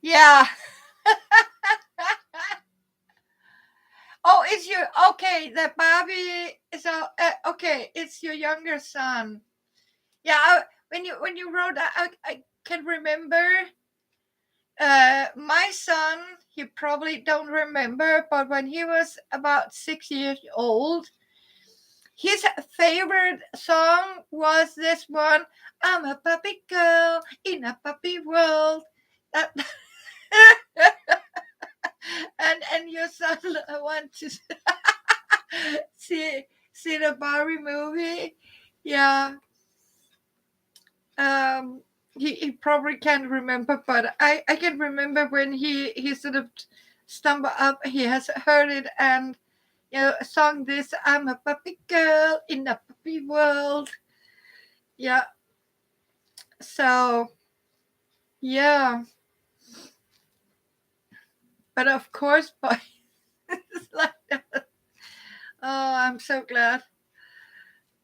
Yeah. Oh, it's your okay. The Barbie is okay. It's your younger son. Yeah. When you wrote that, I can remember. My son, he probably don't remember, but when he was about 6 years old, his favorite song was this one. I'm a puppy girl in a puppy world. That, and your son want to see see the Barbie movie. Yeah. Um he probably can't remember, but I can remember when he sort of stumbled up, he has heard it and sung this. I'm a puppy girl in a puppy world. Yeah. So yeah. But of course, but it's like that. Oh, I'm so glad.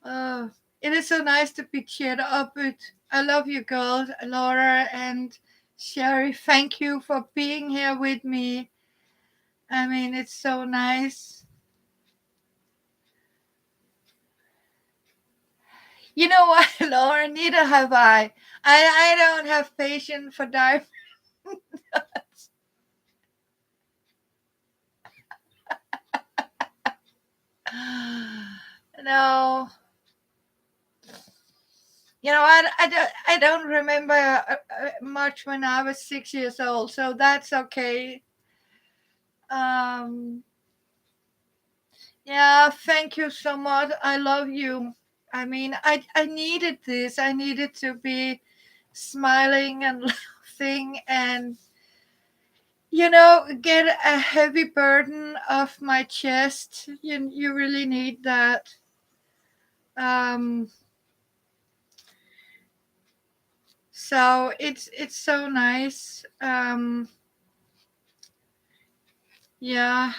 Oh, it is so nice to be cheered up with. I love you girls, Laura and Sherry. Thank you for being here with me. I mean, it's so nice. You know what, Laura? Neither have I. I don't have patience for diving. No. I don't remember much when I was 6 years old, so that's okay. Um, yeah, thank you so much. I love you. I mean, I needed this. I needed to be smiling and laughing and, get a heavy burden off my chest. You really need that. Um, so it's so nice. Yeah.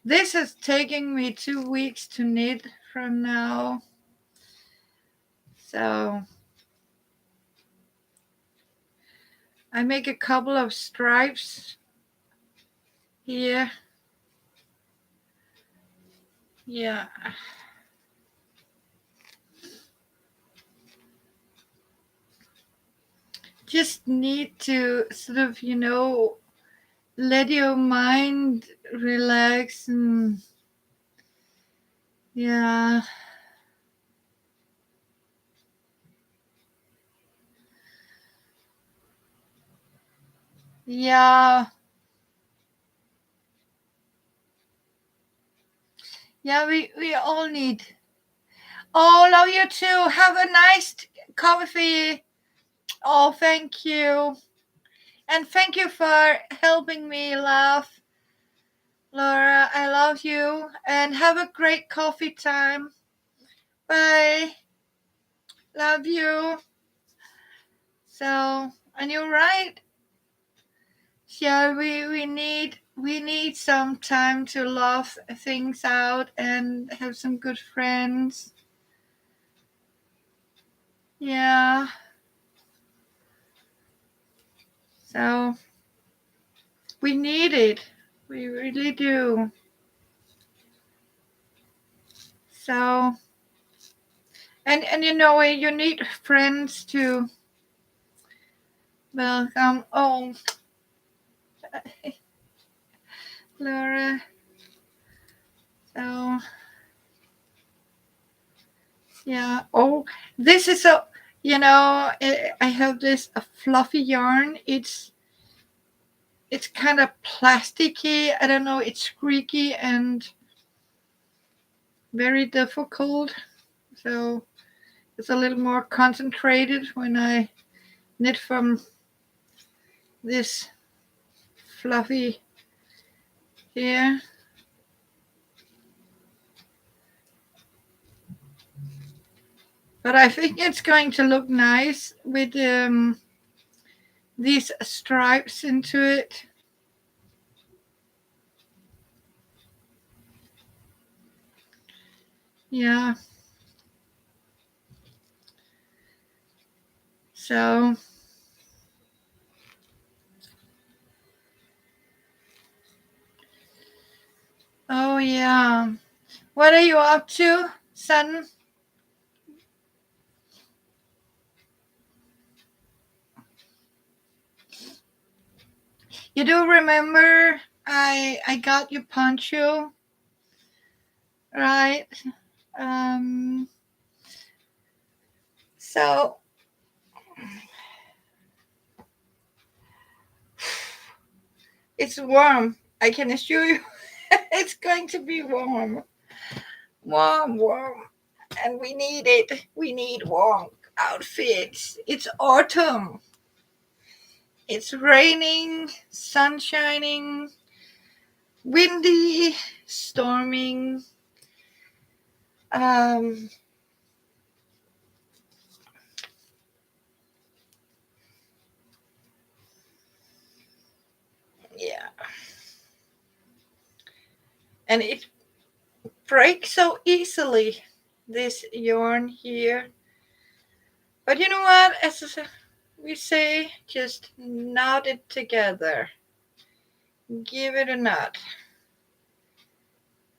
This is taking me 2 weeks to knit from now. So I make a couple of stripes here. Yeah. Just need to sort of, let your mind relax and yeah. Yeah. Yeah, we all need. Oh, love you too. Have a nice coffee. Oh, thank you. And thank you for helping me laugh. Laura, I love you and have a great coffee time. Bye. Love you. So, and you're right. Yeah, we need some time to laugh things out and have some good friends. Yeah. So, we need it. We really do. So, and you need friends to welcome. Oh, Laura. So, yeah. Oh, this is I have this a fluffy yarn. It's kind of plasticky. I don't know. It's squeaky and very difficult. So it's a little more concentrated when I knit from this fluffy here. But I think it's going to look nice with these stripes into it. Yeah. So, oh yeah. What are you up to, son? You do remember I got you poncho, right? Um so it's warm. I can assure you it's going to be warm. Warm. And we need it. We need warm outfits. It's autumn. It's raining, sun shining, windy, storming. Um, yeah, and it breaks so easily. This yarn here, but you know what? As we say, just knot it together. Give it a knot.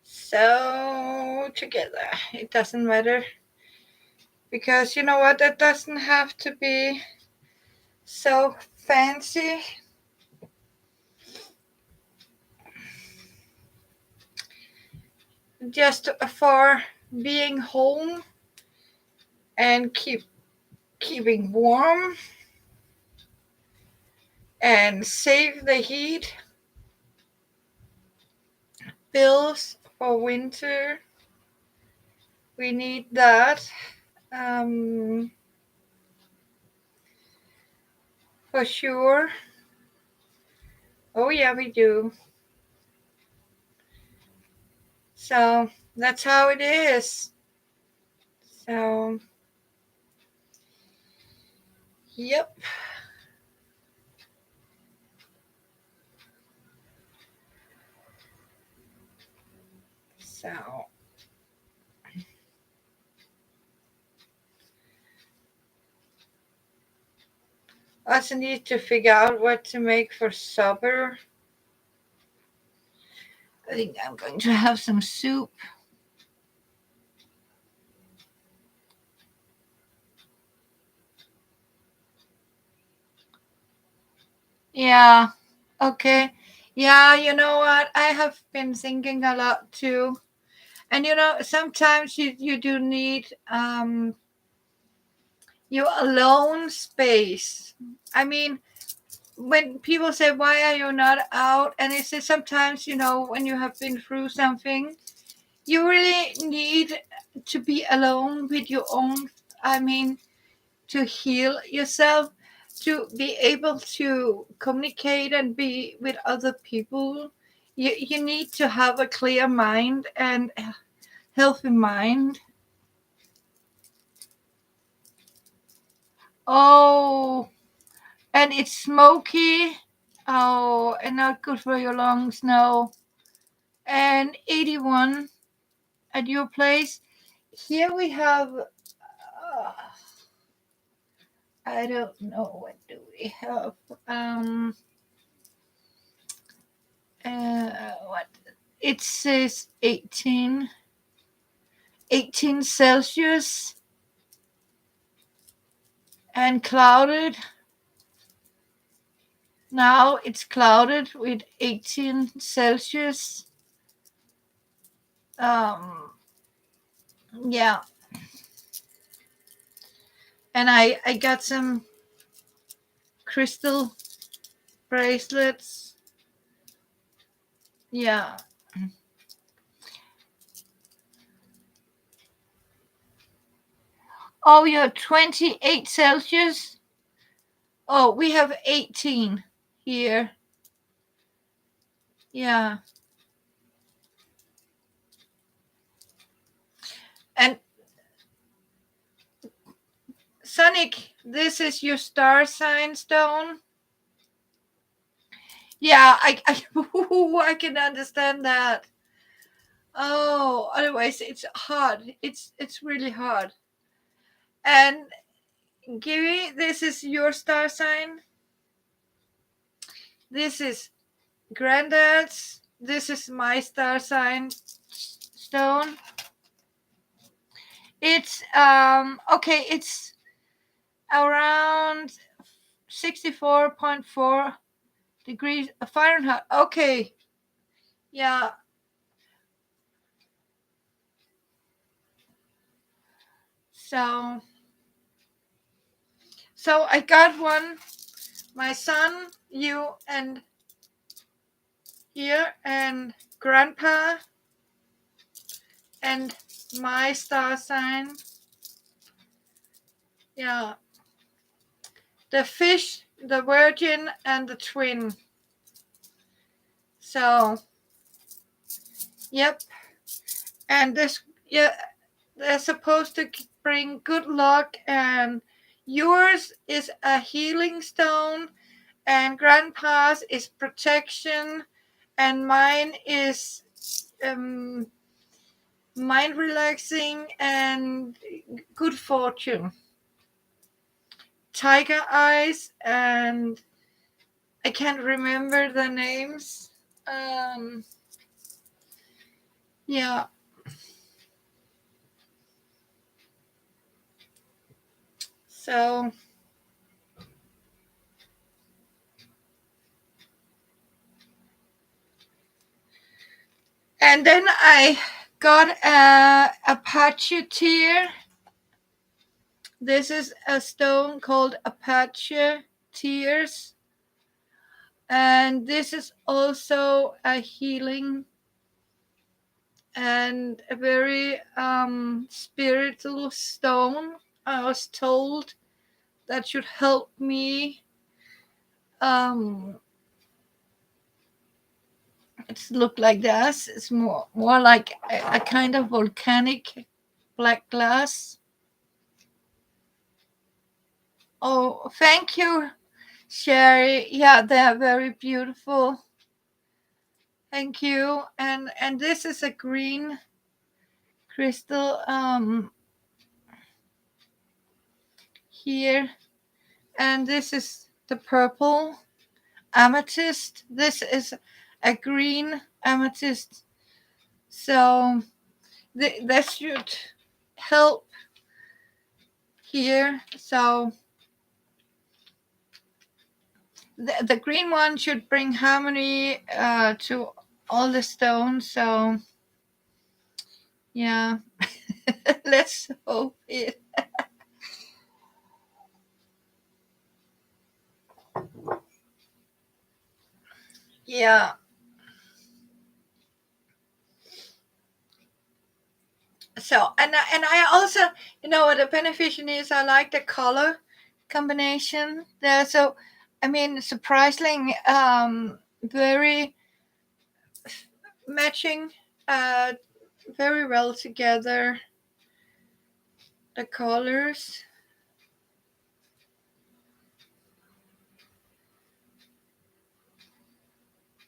So together. It doesn't matter because you know what? It doesn't have to be so fancy. Just for being home and keeping warm and save the heat bills for winter. We need that um, for sure. Oh yeah, we do. So that's how it is. So yep. So also need to figure out what to make for supper. I think I'm going to have some soup. Yeah. Okay. Yeah, you know what? I have been thinking a lot too. And you know, sometimes you do need your alone space. I mean, when people say, "Why are you not out?" and it says sometimes, you know, when you have been through something, you really need to be alone with your own. I mean, to heal yourself, to be able to communicate and be with other people. You need to have a clear mind and healthy mind. Oh, and it's smoky. Oh, and not good for your lungs. No. And 81 at your place. Here we have. I don't know what do we have. Um. What? It says 18 Celsius and clouded. Now it's clouded with 18 Celsius. Um, yeah, and I got some crystal bracelets. Yeah. Oh, you're 28 Celsius. Oh, we have 18 here. Yeah. And Sonic, this is your star sign stone. Yeah, I can understand that. Oh, otherwise it's hard. It's really hard. And Giri, this is your star sign. This is Granddad's. This is my star sign stone. It's okay, it's around 64.4 degrees Fahrenheit. Okay. Yeah. So I got one, my son, you, and here, and grandpa, and my star sign. Yeah. The fish, the virgin, and the twin. So, yep. And this, yeah, they're supposed to bring good luck, and yours is a healing stone, and grandpa's is protection, and mine is mind relaxing and good fortune. Tiger eyes, and I can't remember the names. Um, yeah. So, and then I got a Apache tear. This is a stone called Apache tears, and this is also a healing and a very spiritual stone. I was told that should help me. Um, it's look like this. It's more like a kind of volcanic black glass. Oh, thank you, Sherry. Yeah, they're very beautiful. Thank you. And this is a green crystal here, and this is the purple amethyst. This is a green amethyst. So that should help here. So the green one should bring harmony to all the stones. So yeah, let's hope it. Yeah. So and I also, what the beneficial is. I like the color combination there. So I mean, surprisingly, very matching, uh, very well together. The colors.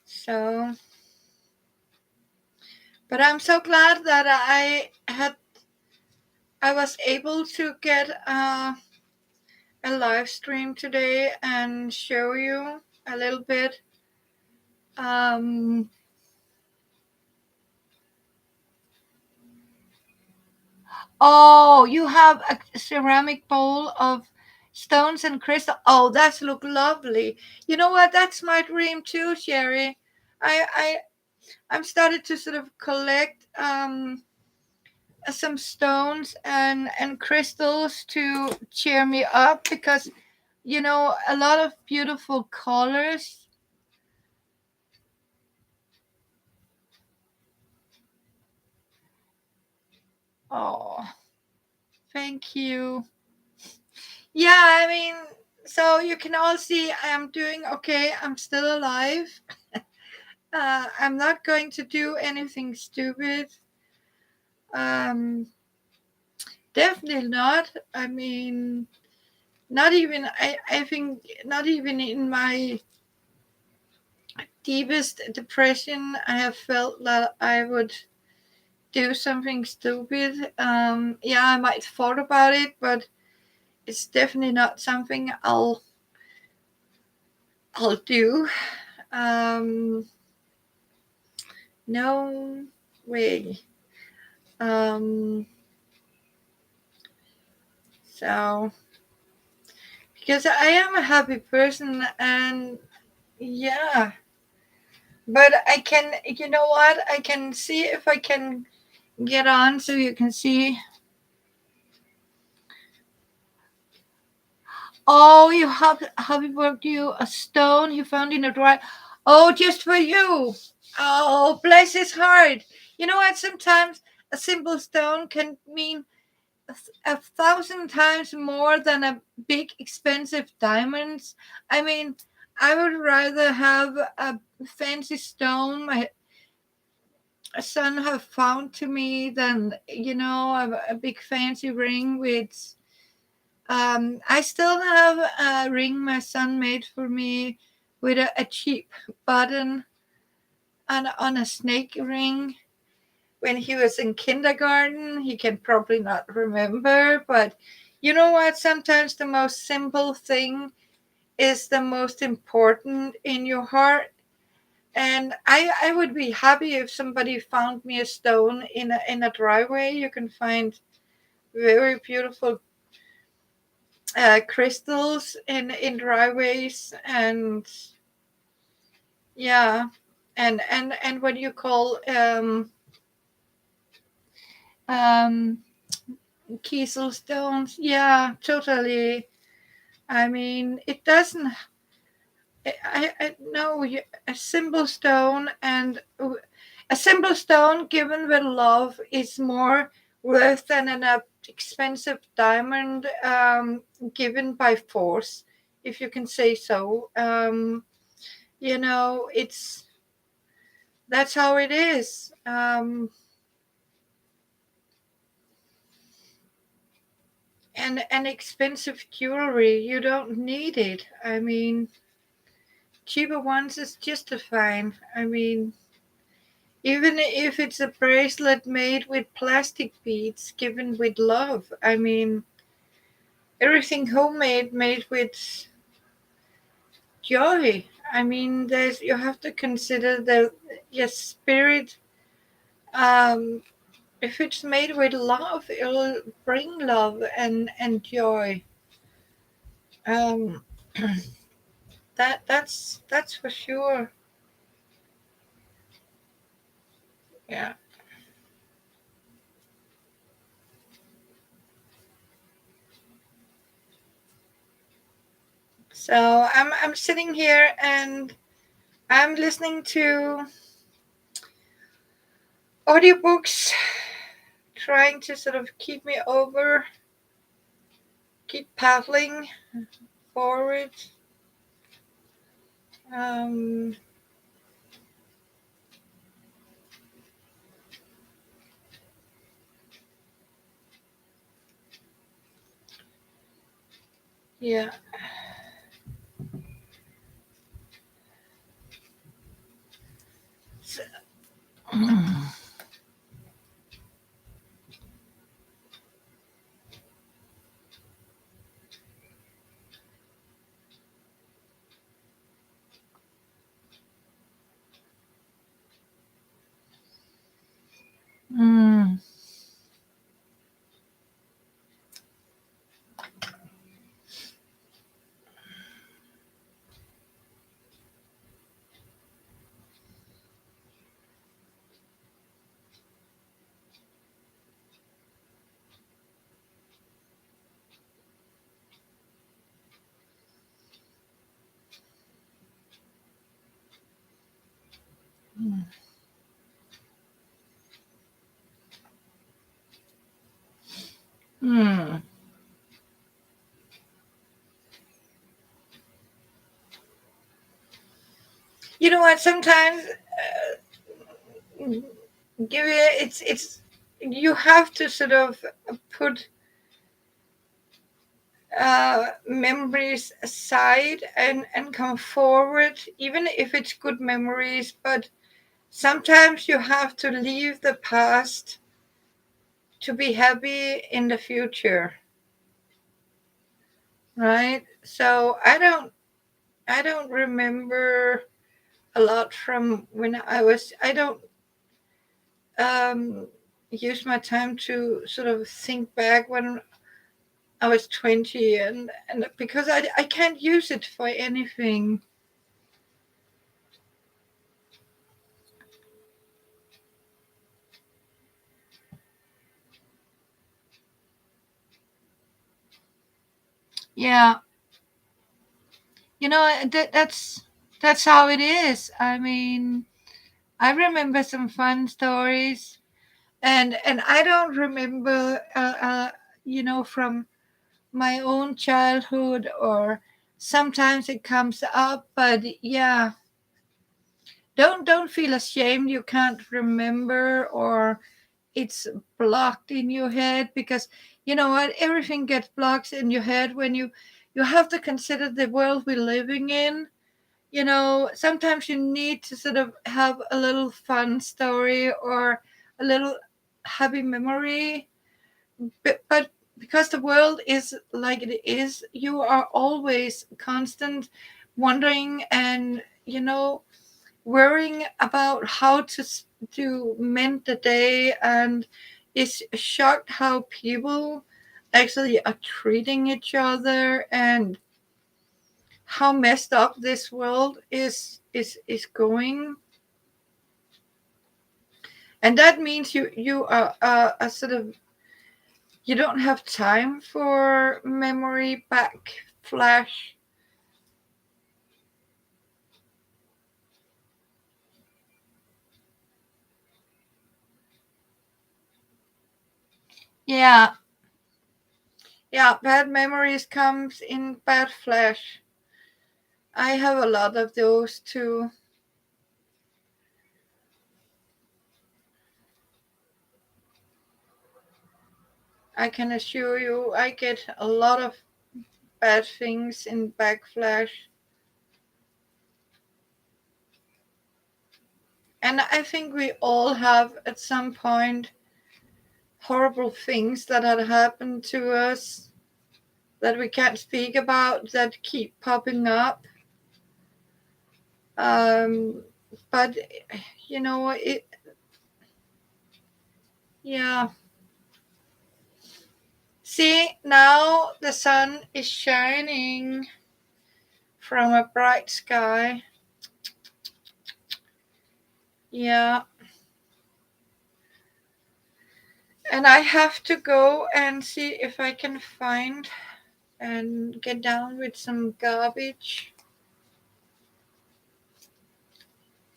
So, but I'm so glad that I was able to get a live stream today and show you a little bit. Um, oh, you have a ceramic bowl of stones and crystal. Oh, that's look lovely. You know what? That's my dream too, Sherry. I I'm started to sort of collect some stones and crystals to cheer me up, because a lot of beautiful colors. Oh, thank you. Yeah, I mean, so you can all see I am doing okay. I'm still alive. I'm not going to do anything stupid. Um, Definitely not. I mean, Not even I think not even in my deepest depression I have felt that I would do something stupid. Yeah, I might thought about it, but it's definitely not something I'll do. Um, no way. Um, so because I am a happy person, and yeah, but I can, you know what? I can see if I can get on so you can see. Oh, you have happy brought you a stone he found in a dry. Oh, just for you. Oh, bless his heart. You know what? Sometimes a simple stone can mean a thousand times more than a big expensive diamonds. I mean, I would rather have a fancy stone my son have found to me than a big fancy ring with. I still have a ring my son made for me with a cheap button and on a snake ring when he was in kindergarten. He can probably not remember, but you know what? Sometimes the most simple thing is the most important in your heart. And I would be happy if somebody found me a stone in a driveway. You can find very beautiful crystals in driveways, and yeah, and what you call um Kiesel stones. Yeah, totally. I mean, it doesn't. I no, a simple stone and a simple stone given with love is more worth than an expensive diamond given by force, if you can say so. It's that's how it is. And expensive jewelry, you don't need it. I mean, cheaper ones is just fine. I mean, even if it's a bracelet made with plastic beads given with love. I mean, everything homemade made with joy. I mean, there's you have to consider the your spirit. Um, if it's made with love, it'll bring love and joy. Um, that's for sure. Yeah. So I'm sitting here and I'm listening to audiobooks, trying to sort of keep me over, keep paddling forward. Um, yeah. So- Mm, mm. You know what? Sometimes give it. It's you have to sort of put memories aside and come forward, even if it's good memories. But sometimes you have to leave the past to be happy in the future, right? So I don't remember a lot from when I don't um, use my time to sort of think back when I was 20, and because I can't use it for anything. Yeah, that's how it is. I mean, I remember some fun stories, and I don't remember, from my own childhood, or sometimes it comes up, but yeah, don't feel ashamed you can't remember, or it's blocked in your head, because you know what, everything gets blocked in your head when you have to consider the world we're living in. Sometimes you need to sort of have a little fun story or a little happy memory. But because the world is like it is, you are always constant wondering, and worrying about how to mend the day, and is shocked how people actually are treating each other, and how messed up this world is going. And that means you are a sort of, you don't have time for memory back flash. Yeah, yeah, bad memories comes in bad flash. I have a lot of those too. I can assure you, I get a lot of bad things in backflash. And I think we all have at some point horrible things that had happened to us that we can't speak about, that keep popping up. Um, but yeah. See, now the sun is shining from a bright sky. Yeah. And I have to go and see if I can find and get down with some garbage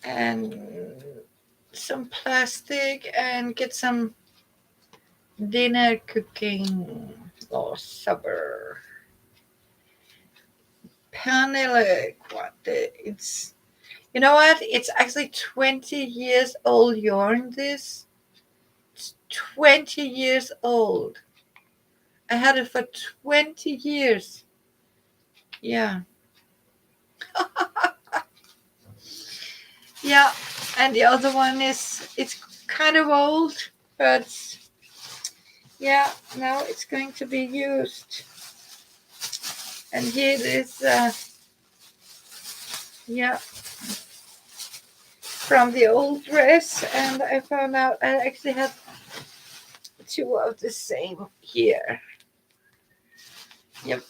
and some plastic and get some dinner cooking or supper. Panelek, what it's, you know what? It's actually 20 years old yarn. This, it's 20 years old. I had it for 20 years. Yeah. Yeah. And the other one it's kind of old, but yeah, now it's going to be used. And here it is, yeah, from the old dress. And I found out I actually had two of the same here. Yep.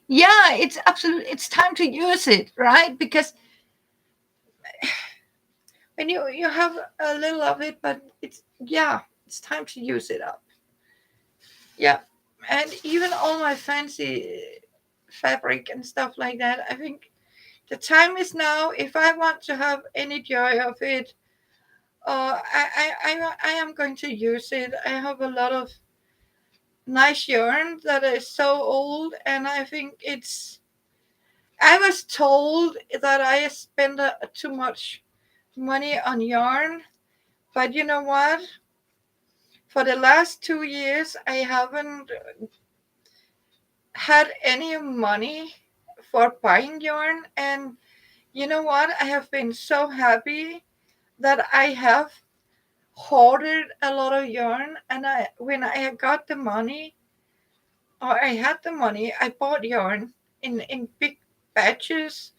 Yeah, it's absolutely, it's time to use it, right? Because when you have a little of it, but it's, yeah, it's time to use it up. Yeah. And even all my fancy fabric and stuff like that, I think the time is now. If I want to have any joy of it, I am going to use it. I have a lot of nice yarn that is so old, and I think it's. I was told that I spend too much money on yarn, but you know what? For the last 2 years, I haven't had any money for buying yarn. And you know what? I have been so happy that I have hoarded a lot of yarn. And when I got the money, or I had the money, I bought yarn in big batches.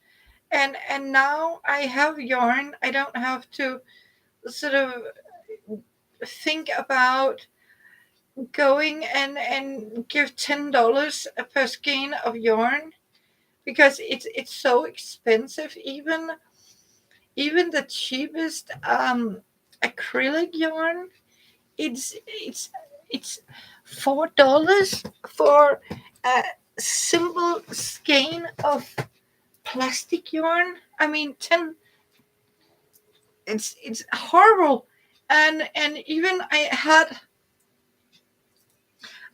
And now I have yarn. I don't have to sort of think about going and give $10 per skein of yarn, because it's so expensive. Even the cheapest acrylic yarn, it's $4 for a simple skein of plastic yarn. I mean, 10. It's horrible. And even I had,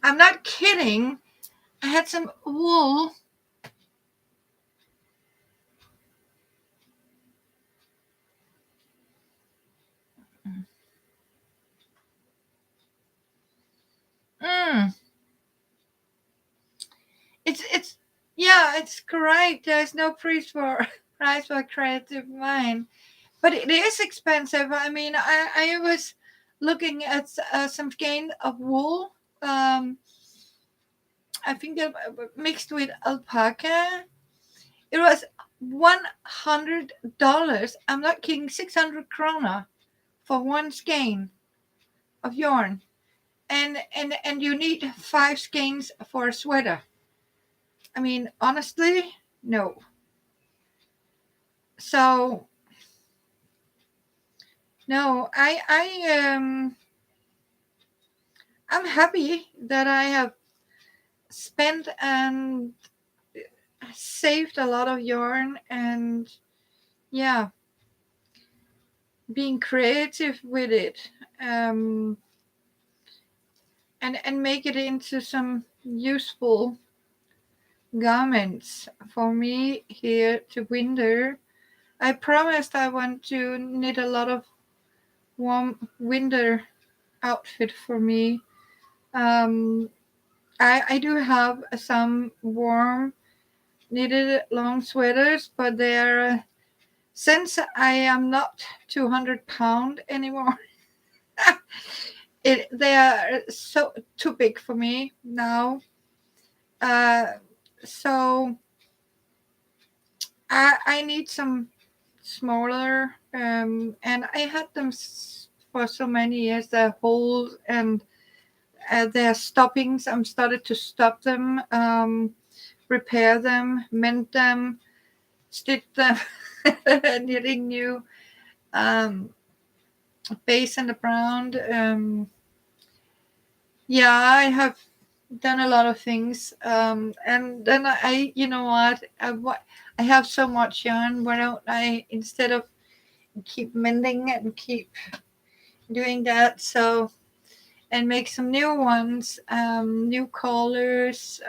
I'm not kidding, I had some wool. Mm, it's yeah, it's correct. There's no price for price for creative mind, but it is expensive. I mean, I was looking at some skein of wool. Um, I think that mixed with alpaca. It was $100. I'm not kidding. 600 krona for one skein of yarn, and you need 5 skeins for a sweater. I mean, honestly, no. So no, I'm happy that I have spent and saved a lot of yarn, and yeah, being creative with it, and make it into some useful garments for me here to winter. I promised I want to knit a lot of warm winter outfit for me. Um, I do have some warm knitted long sweaters, but they're since I am not 200 pound anymore, they are so too big for me now. Uh, so I need some smaller, and I had them for so many years. They're holes and their stoppings. I'm started to stop them, repair them, mend them, stitch them, knitting new um, base and the brown. Yeah, I have done a lot of things, and then you know what, I have so much yarn. Why don't I, instead of keep mending and keep doing that, so and make some new ones, new colors,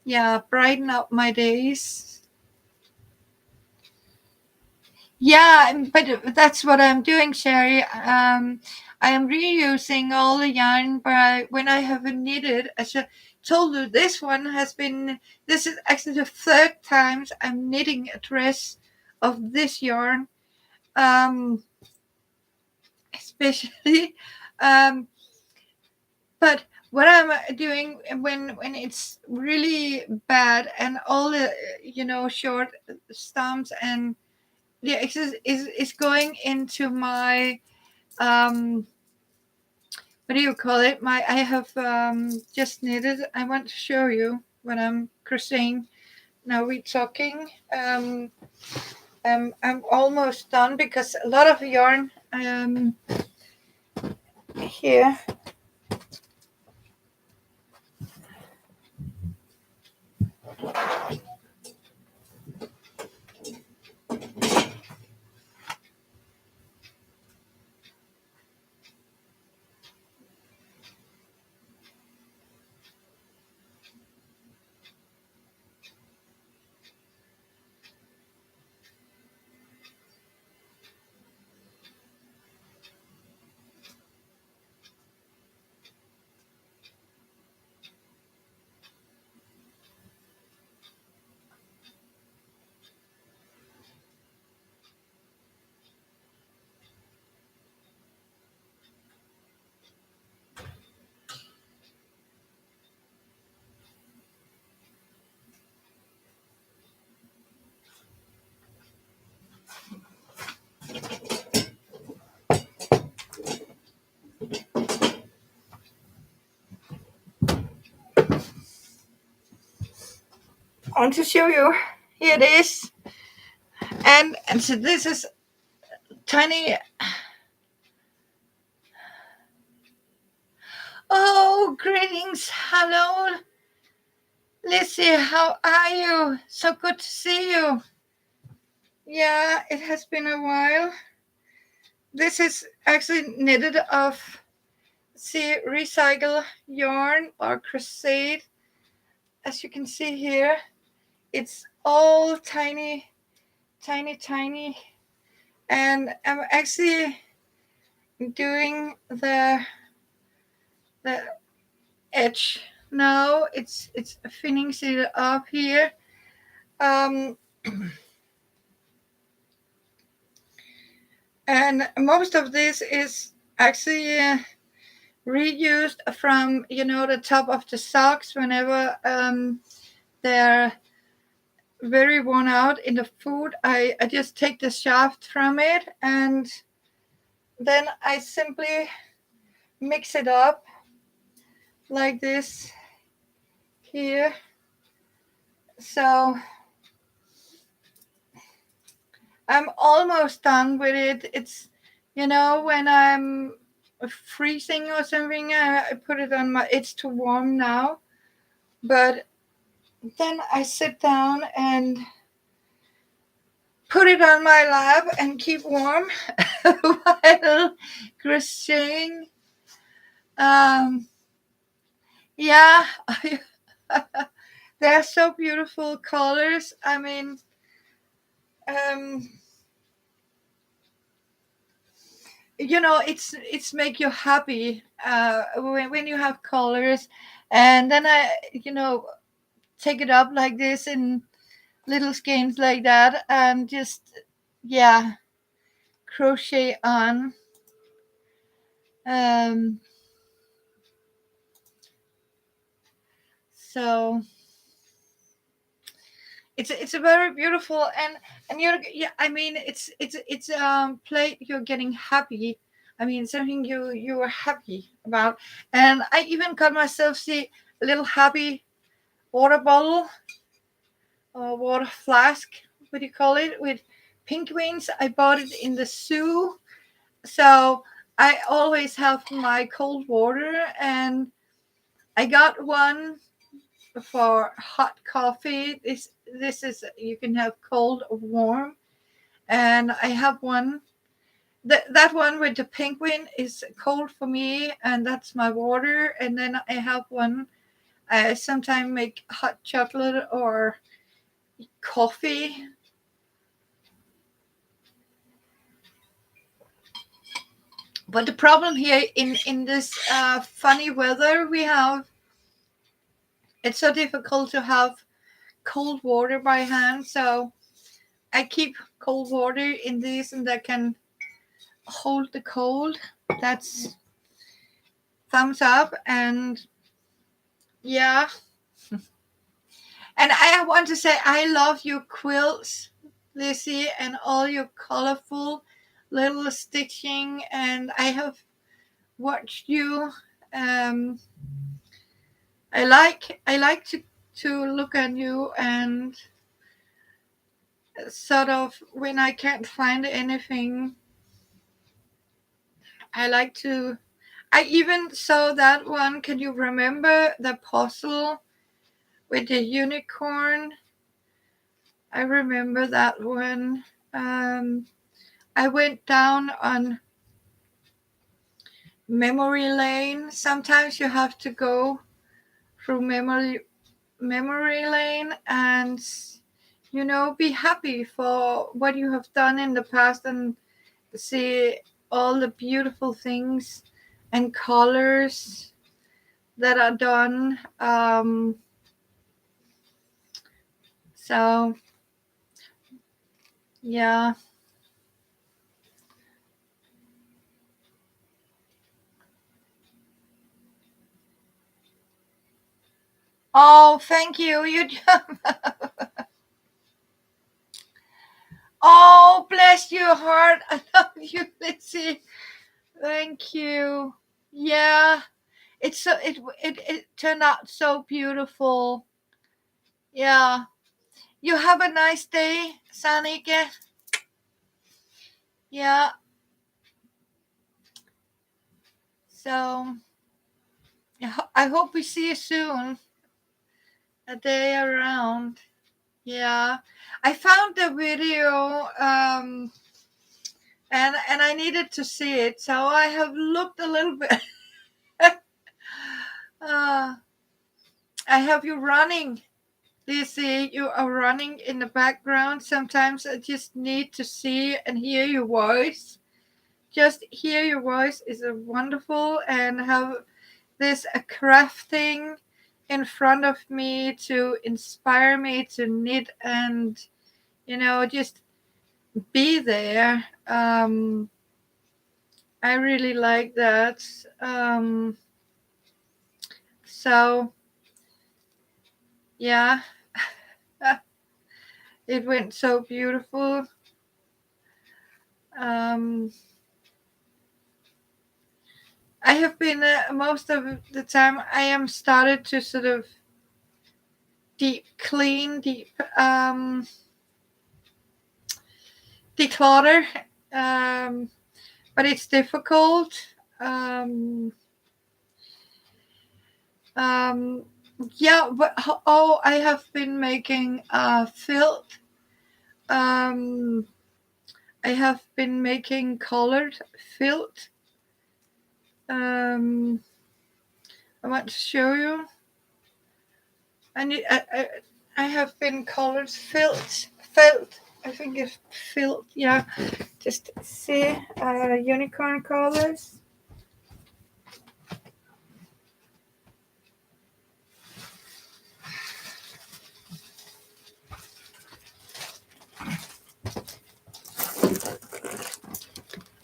yeah, brighten up my days. Yeah, but that's what I'm doing, Sherry. I am reusing all the yarn, but when I haven't needed, as I told you, this is actually the third time I'm knitting a dress of this yarn. Um, especially, um, but what I'm doing when it's really bad and all the short stumps and the excess is going into my um what do you call it, my I have just knitted. I want to show you when I'm crocheting. Now we're talking. I'm almost done because a lot of yarn here. I want to show you. Here it is. And so this is tiny. Oh, greetings. Hello. Lizzie, how are you? So good to see you. Yeah, it has been a while. This is actually knitted of recycle yarn or crochet. As you can see here, it's all tiny, tiny, tiny. And I'm actually doing the edge now. It's finishing it up here. Um, and most of this is actually reused from the top of the socks whenever they're very worn out in the food. I just take the shaft from it and then I simply mix it up like this here. So I'm almost done with it. It's when I'm freezing or something, I put it on my. It's too warm now, but then I sit down and put it on my lap and keep warm while crocheting. Um, yeah, they're so beautiful colors. I mean, um, it's make you happy when you have colors, and then I take it up like this in little skeins like that and just yeah crochet on. um so it's a very beautiful, and yeah, I mean it's play you're getting happy. I mean something you are happy about. And I even got myself a little happy water bottle or water flask, what do you call it, with pink wings. I bought it in the zoo, so I always have my cold water, and I got one for hot coffee. This is, you can have cold or warm, and I have one. That one with the penguin is cold for me, and that's my water. And then I have one. I sometimes make hot chocolate or coffee. But the problem here in this funny weather we have, it's so difficult to have cold water by hand. So I keep cold water in these, and that can hold the cold. That's thumbs up. And yeah, and I want to say I love your quilts, Lizzie, and all your colorful little stitching. And I have watched you. Um, I like to look at you, and sort of when I can't find anything, I like to. I even saw that one. Can you remember the puzzle with the unicorn? I remember that one. I went down on memory lane. Sometimes you have to go through memory lane and be happy for what you have done in the past and see all the beautiful things and colors that are done. So yeah. Oh, thank you. Oh, bless your heart. I love you, Lizzie. Thank you. Yeah, it turned out so beautiful. Yeah. You have a nice day, Sanike. Yeah. So I hope we see you soon. A day around. Yeah. I found the video and I needed to see it, so I have looked a little bit. uh, I have you running. Do you see you are running in the background? Sometimes I just need to see and hear your voice. Just hear your voice is a wonderful, and have this crafting in front of me to inspire me to knit and just be there. I really like that. So yeah, it went so beautiful. um I have been most of the time I am started to sort of deep clean, deep declutter, um, but it's difficult. Um, um, yeah, but I have been making felt. Um, I have been making colored felt. Um, I want to show you. I have been colored felt. I think it's felt. Yeah, just see unicorn colors.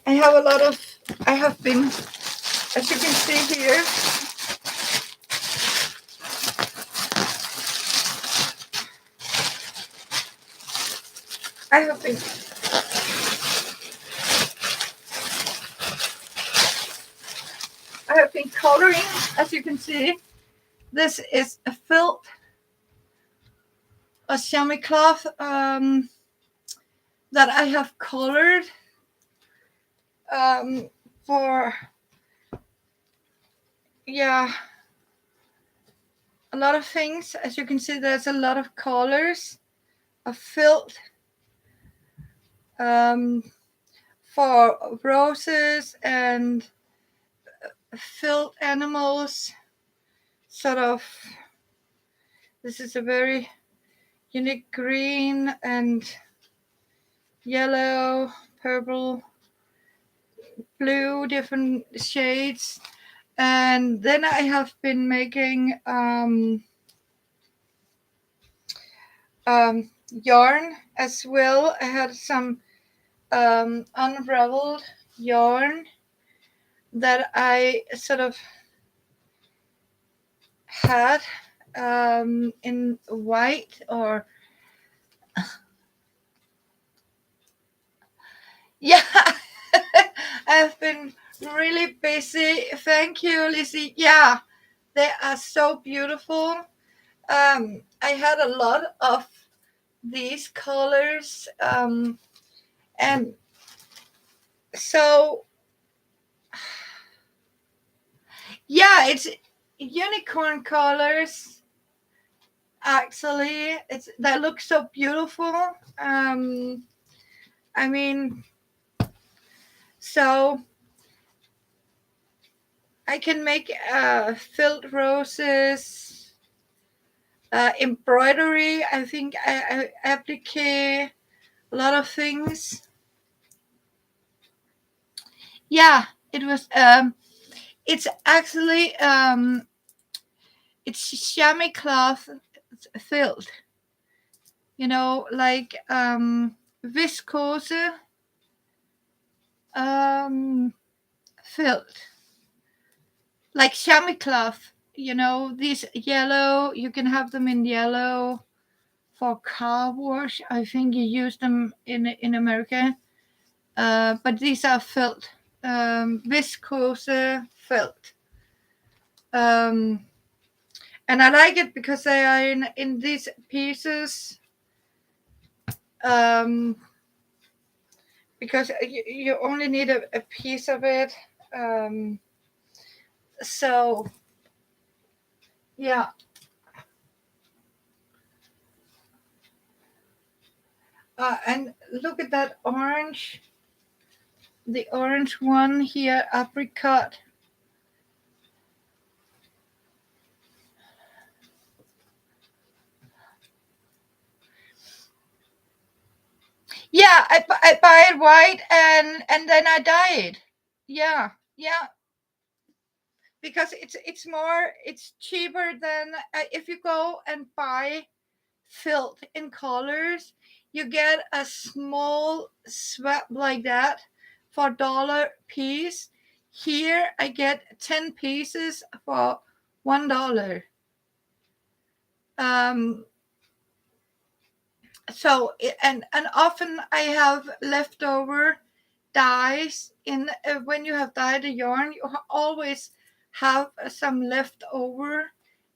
I have a lot of. I have been, as you can see here. I have been. I have been coloring, as you can see. This is a felt, a chamois cloth that I have colored for a lot of things. As you can see, there's a lot of colors of felt um, for roses and felt animals. Sort of. This is a very unique green and yellow, purple, blue, different shades. And then I have been making yarn as well. I had some unraveled yarn that I sort of had in white or yeah. I've been really busy. Thank you, Lizzie. Yeah, they are so beautiful. I had a lot of these colors, and so yeah, it's unicorn colors. Actually, it's that looks so beautiful. I mean, so I can make filled roses, embroidery. I think I applique a lot of things. Yeah, it was. It's actually it's chamois cloth filled. Like viscose filled, like chamois cloth. These yellow. You can have them in yellow for car wash. I think you use them in America. But these are felt, viscose felt. And I like it because they are in these pieces. um, because you only need a piece of it. Um, so yeah, and look at that orange, the orange one here, apricot. Yeah, I buy it white and then I dye it. Yeah, yeah, because it's cheaper than if you go and buy filled in colors. You get a small swab like that for $1 piece. Here I get 10 pieces for $1. Um, and often I have leftover dyes in when you have dyed a yarn. You always have some leftover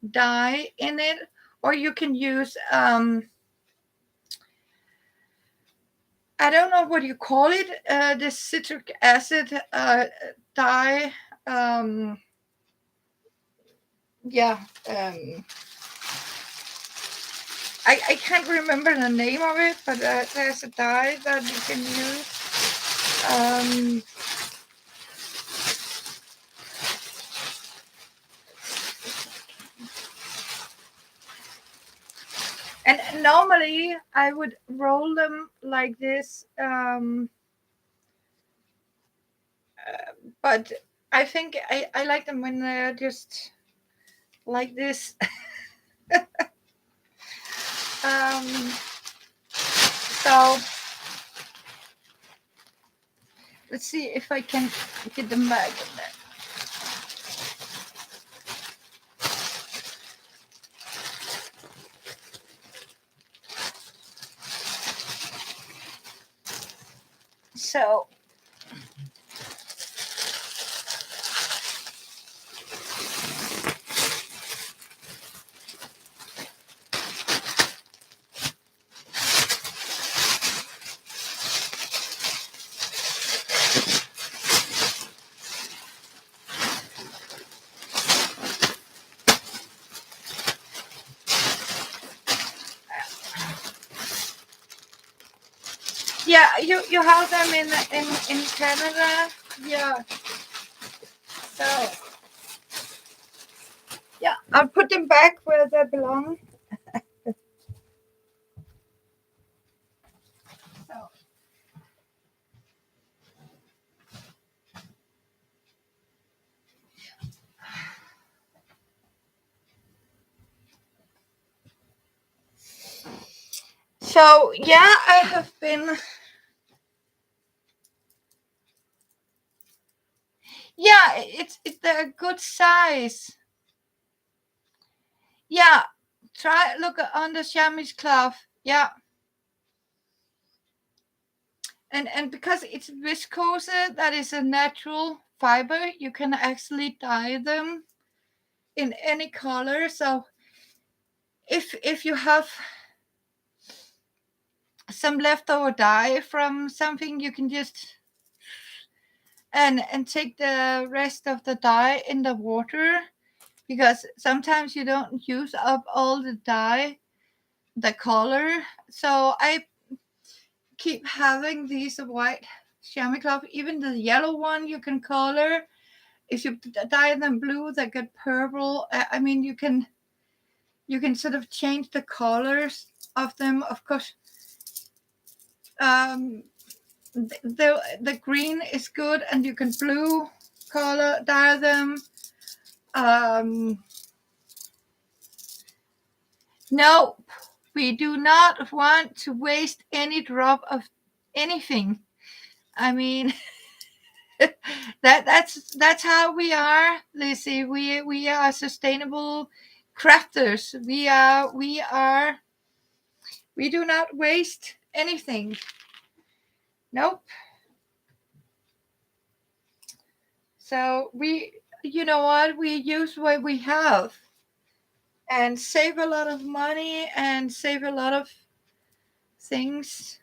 dye in it, or you can use I don't know what you call it, the citric acid dye. Um, yeah, I can't remember the name of it, but there's a dye that you can use. Um, and normally I would roll them like this, but I think I like them when they're just like this. um, so let's see if I can get them back in there. So yeah, you have them in Canada. Yeah. So yeah, I'll put them back where they belong. So, so yeah, I have been. Yeah, it's a good size. Yeah, try look on the chamois cloth. Yeah, and because it's viscose, that is a natural fiber. You can actually dye them in any color. So if you have some leftover dye from something, you can just and take the rest of the dye in the water, because sometimes you don't use up all the dye, the color. So I keep having these white chamois cloth. Even the yellow one you can color. If you dye them blue, they get purple. I mean, you can sort of change the colors of them. Of course, um, the green is good, and you can blue color dye them. Um, no, we do not want to waste any drop of anything. I mean, that's how we are, Lizzie. We are sustainable crafters. We do not waste anything. Nope. So you know what, we use what we have and save a lot of money and save a lot of things.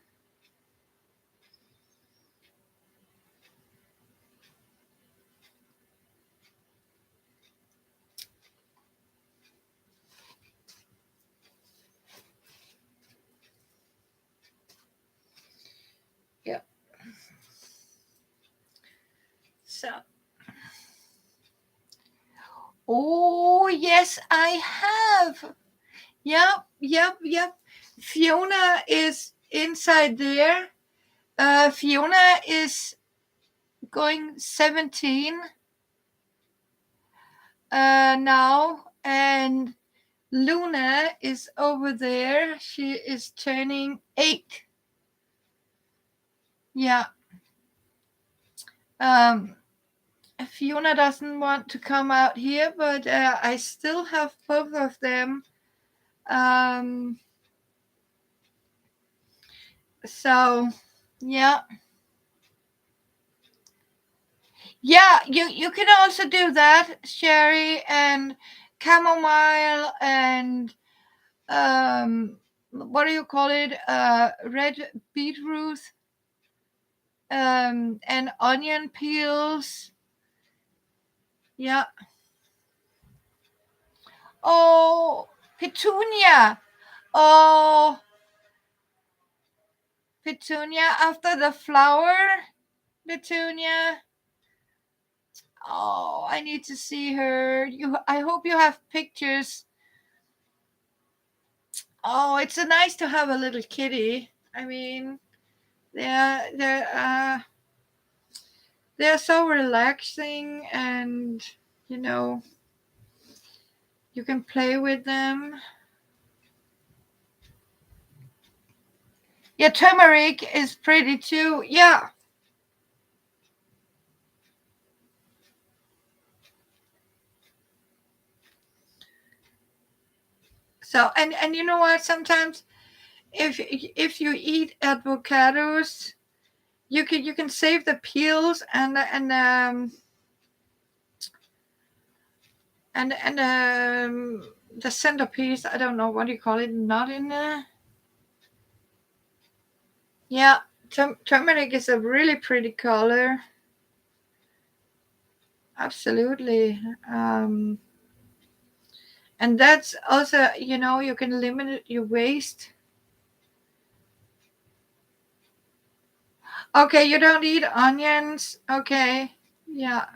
Yeah. So, oh yes, I have. Yep, yep, yep. Fiona is inside there. Fiona is going 17 now, and Luna is over there. She is turning 8. Yeah. Um, Fiona doesn't want to come out here, but I still have both of them. Um, so, yeah. Yeah, you can also do that, Sherry, and chamomile, and what do you call it? Red beetroot, and onion peels. Yeah. Oh, petunia. Oh, petunia after the flower. Petunia. Oh, I need to see her. I hope you have pictures. Oh, it's nice to have a little kitty. I mean, they're so relaxing, and you know you can play with them. Yeah, turmeric is pretty too. Yeah. So, and you know what? Sometimes if you eat avocados, you can save the peels and the centerpiece. I don't know what you call it. Not in there. Yeah, turmeric is a really pretty color. Absolutely. And that's also, you can limit your waste. Okay, you don't eat onions. Okay. Yeah.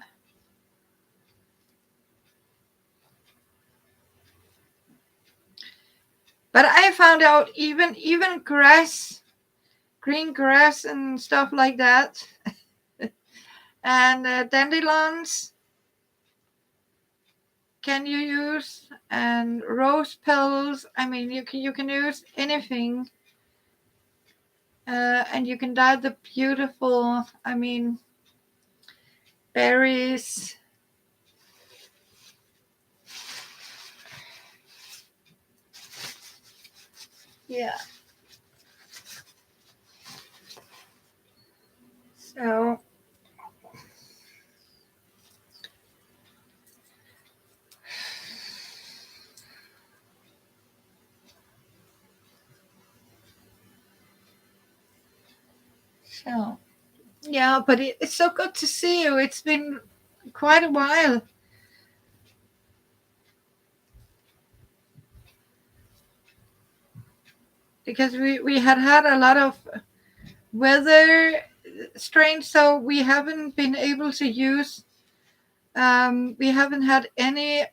But I found out even grass, green grass and stuff like that, and dandelions can you use, and rose petals. I mean, you can use anything, and you can dye the beautiful. I mean, berries. Yeah. So so yeah, but it's so good to see you. It's been quite a while. Because we had a lot of weather strange, so we haven't been able to use. We haven't had any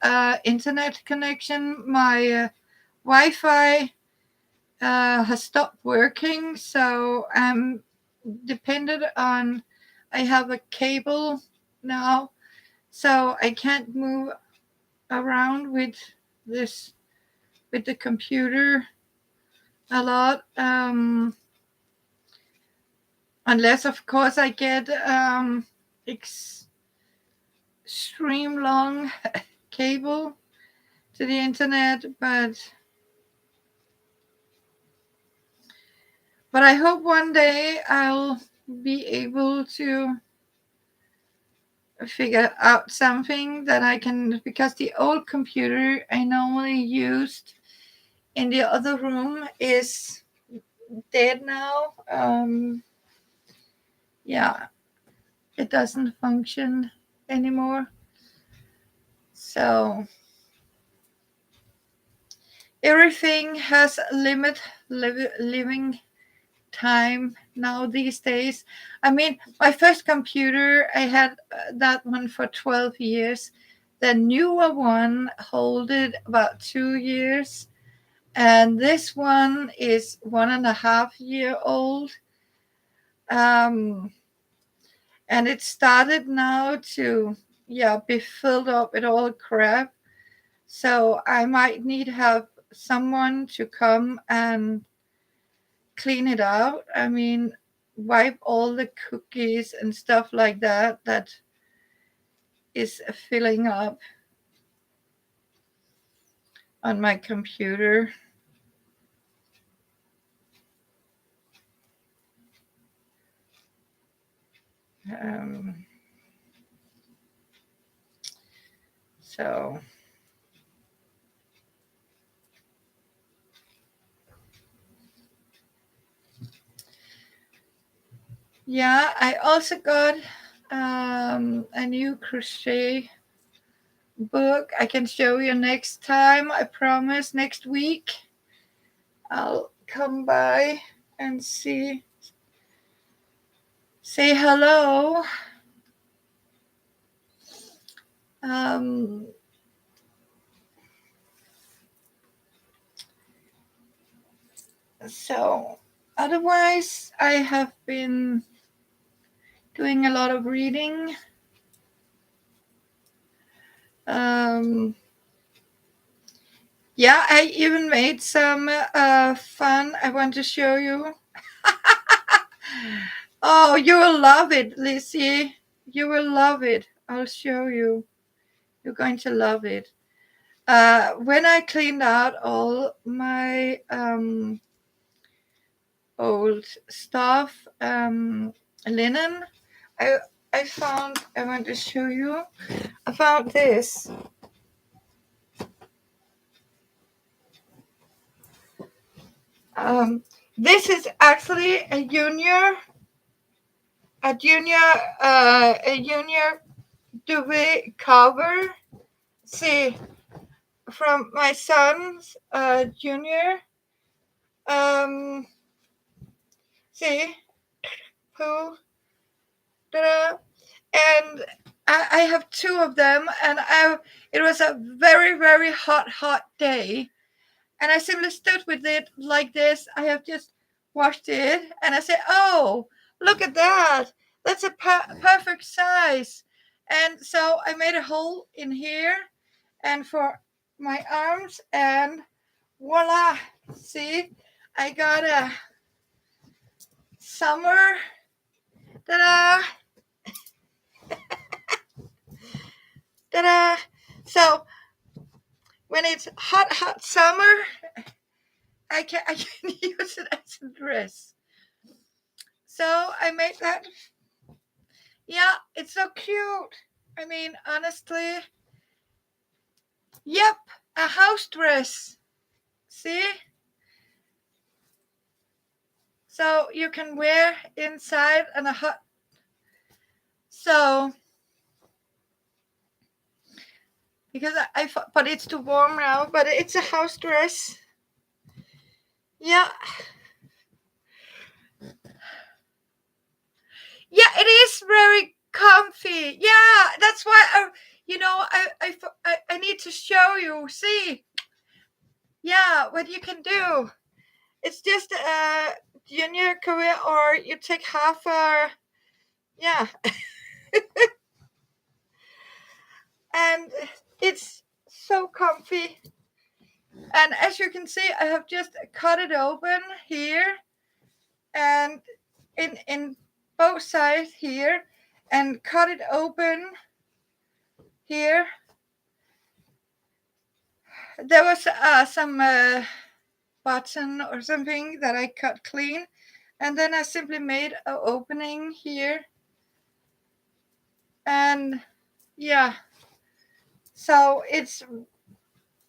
internet connection. My Wi-Fi has stopped working, so I'm dependent on. I have a cable now, so I can't move around this with the computer a lot. Unless, of course, I get extreme long cable to the internet, but I hope one day I'll be able to figure out something that I can, because the old computer I normally used in the other room is dead now. Yeah, it doesn't function anymore. So everything has a limit living time now these days. I mean, my first computer, I had that one for 12 years. The newer one holded about 2 years. And this one is 1.5 year old. Um, and it started now to, yeah, be filled up with all crap. So I might need to have someone to come and clean it out. I mean, wipe all the cookies and stuff like that that is filling up on my computer. Um, so yeah, I also got a new crochet book. I can show you next time. I promise next week I'll come by and say hello. Um, so otherwise, I have been doing a lot of reading. Um, yeah, I even made some fun. I want to show you. Oh, you will love it, Lizzie. You will love it. I'll show you. You're going to love it. When I cleaned out all my old stuff, linen, I I found. I want to show you. I found this. Um, this is actually a junior duvet cover. See, from my son's junior. Um, see, who? Ta-da. And I have two of them, and it was a very very hot day, and I simply stood with it like this. I have just washed it, and I said, "Oh, look at that! That's a perfect size." And so I made a hole in here, and for my arms, and voila! See, I got a summer. Ta-da! Ta-da! So when it's hot summer, I can use it as a dress. So I made that. Yeah, it's so cute. I mean, honestly, yep, a house dress. See? So you can wear inside and a hot. So because but it's too warm now. But it's a house dress. Yeah, yeah, it is very comfy. Yeah, that's why I need to show you. See, yeah, what you can do. It's just a junior career, or you take half a, yeah, and it's so comfy. And as you can see, I have just cut it open here and in both sides here, and cut it open here. There was some button or something that I cut clean, and then I simply made an opening here, and yeah, so it's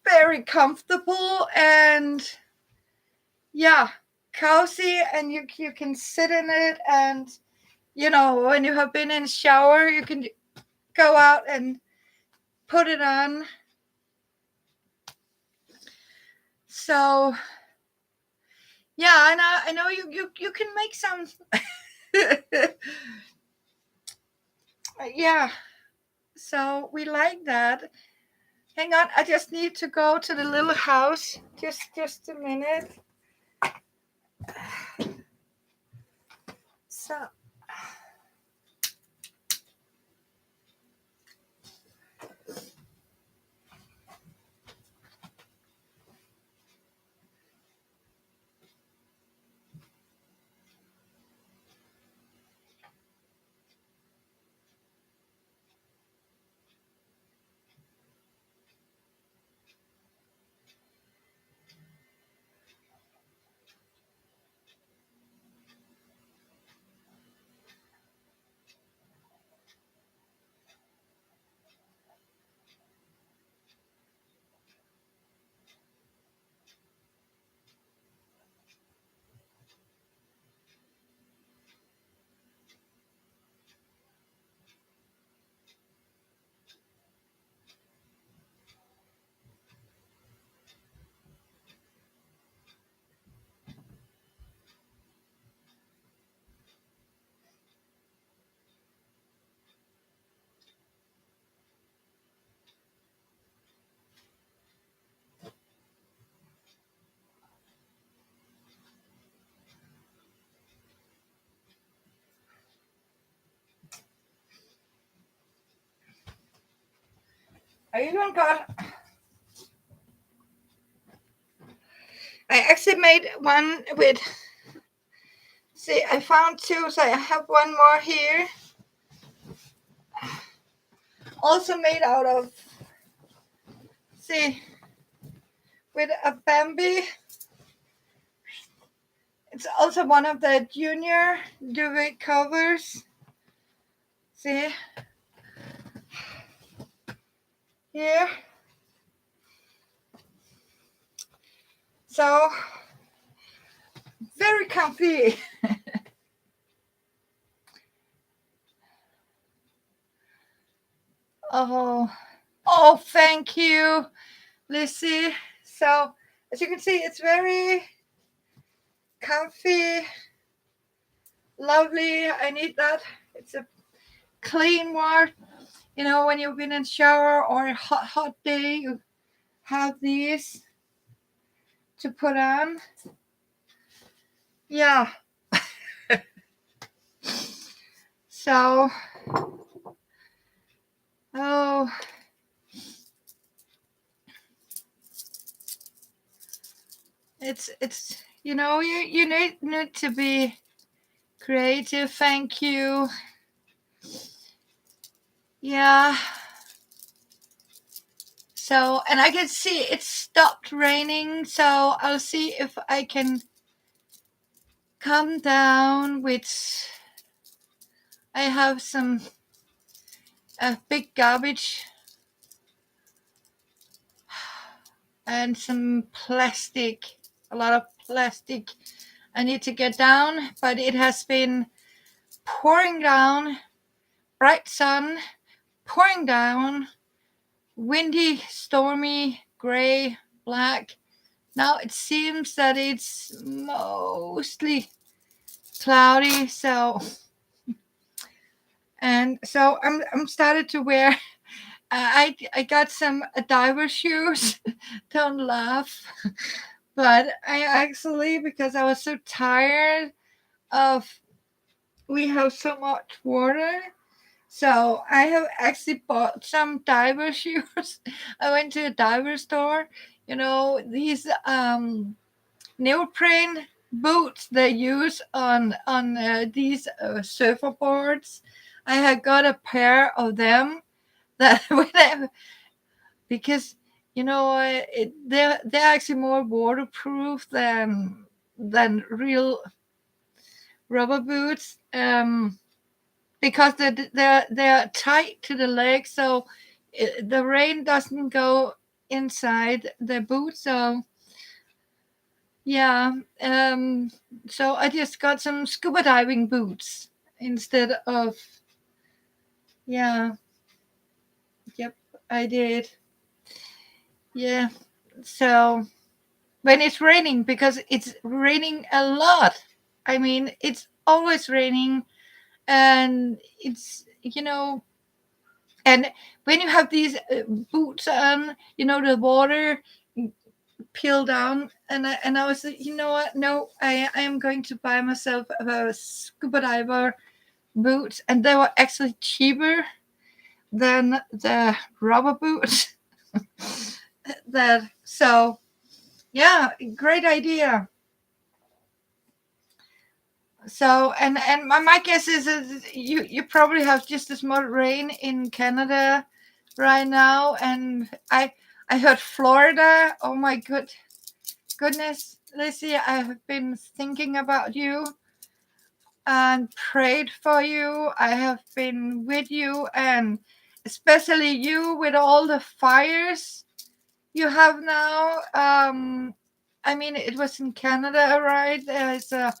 very comfortable, and yeah, cozy, and you can sit in it, and when you have been in shower, you can go out and put it on. So yeah, and I know you can make some. Yeah, so we like that. Hang on, I just need to go to the little house. Just a minute. So I even got. I actually made one with. See, I found two, so I have one more here. Also made out of. See, with a Bambi. It's also one of the junior duvet covers. See here. So very comfy. Oh, thank you, Lizzie. So as you can see, it's very comfy, lovely. I need that. It's a clean one. When you've been in shower or a hot day, you have these to put on. Yeah. So, oh, it's you need to be creative. Thank you. Yeah. So, and I can see it stopped raining, so I'll see if I can come down with. I have some big garbage and some plastic, a lot of plastic. I need to get down, but it has been pouring down, bright sun, pouring down, windy, stormy, gray, black. Now it seems that it's mostly cloudy, so I'm started to wear. I got some diver shoes. Don't laugh, but I actually, because I was so tired of, we have so much water. So I have actually bought some diver shoes. I went to a diver store. These neoprene boots they use on these surfer boards. I had got a pair of them that whenever, because they're actually more waterproof than real rubber boots. Because they're tight to the leg, so the rain doesn't go inside the boot. So Yeah. So I just got some scuba diving boots instead of, yeah. Yep, I did. Yeah. So when it's raining, because it's raining a lot. I mean, it's always raining, and it's, and when you have these boots on, the water peel down, and I was like, you know what? No, I am going to buy myself a scuba diver boots, and they were actually cheaper than the rubber boots. That so yeah, great idea. So and my guess is that you probably have just as much rain in Canada right now, and I heard Florida. Oh my goodness, Lizzie, I have been thinking about you and prayed for you. I have been with you, and especially you with all the fires you have now. I mean, it was in Canada, right? There's a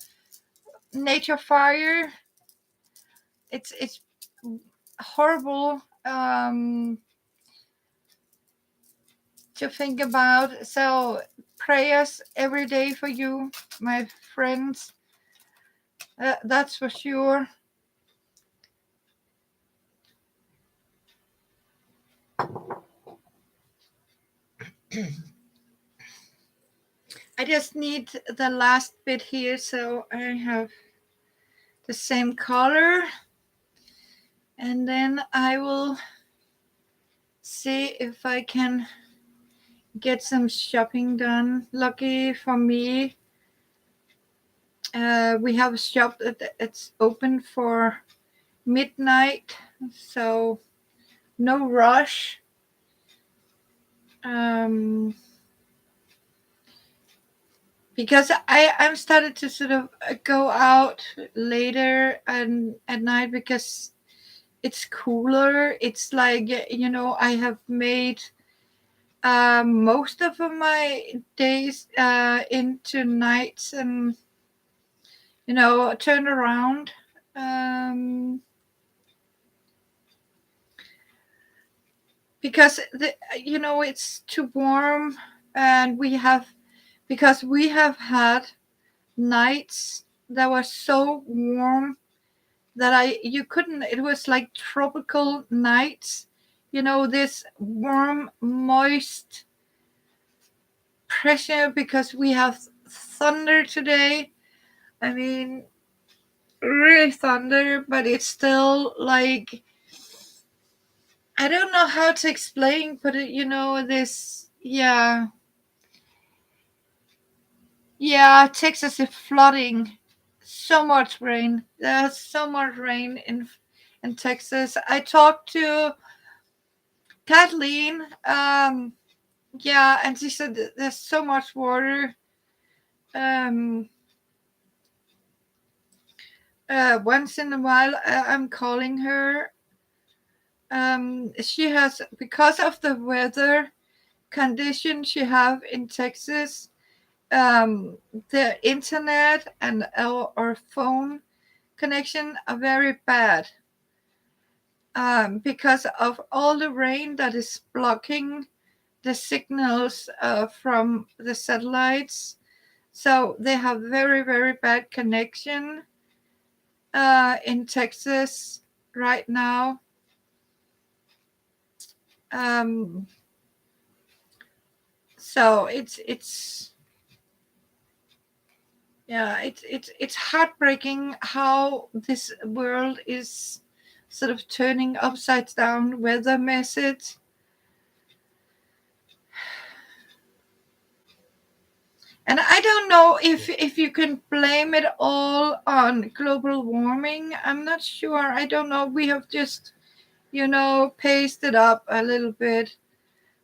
nature fire. It's horrible to think about. So prayers every day for you, my friends. That's for sure. I just need the last bit here, so I have the same color, and then I will see if I can get some shopping done. Lucky for me, we have a shop that's open for midnight, so no rush. Um, because I'm started to sort of go out later and at night because it's cooler. It's like, I have made most of my days into nights, and turn around. Um, because it's too warm, and we have had nights that were so warm that you couldn't. It was like tropical nights. This warm, moist pressure, because we have thunder today. I mean, really thunder, but it's still like, I don't know how to explain, but this, yeah, yeah, Texas is flooding. So much rain. There's so much rain in Texas. I talked to Kathleen. Yeah, and she said that there's so much water. Um, Once in a while, I'm calling her. She has, because of the weather condition she have in Texas. The internet and our phone connection are very bad, because of all the rain that is blocking the signals from the satellites. So they have very, very bad connection in Texas right now. Um, so it's yeah, it's heartbreaking how this world is sort of turning upside down weather message. And I don't know if you can blame it all on global warming. I'm not sure. I don't know. We have just, paced it up a little bit.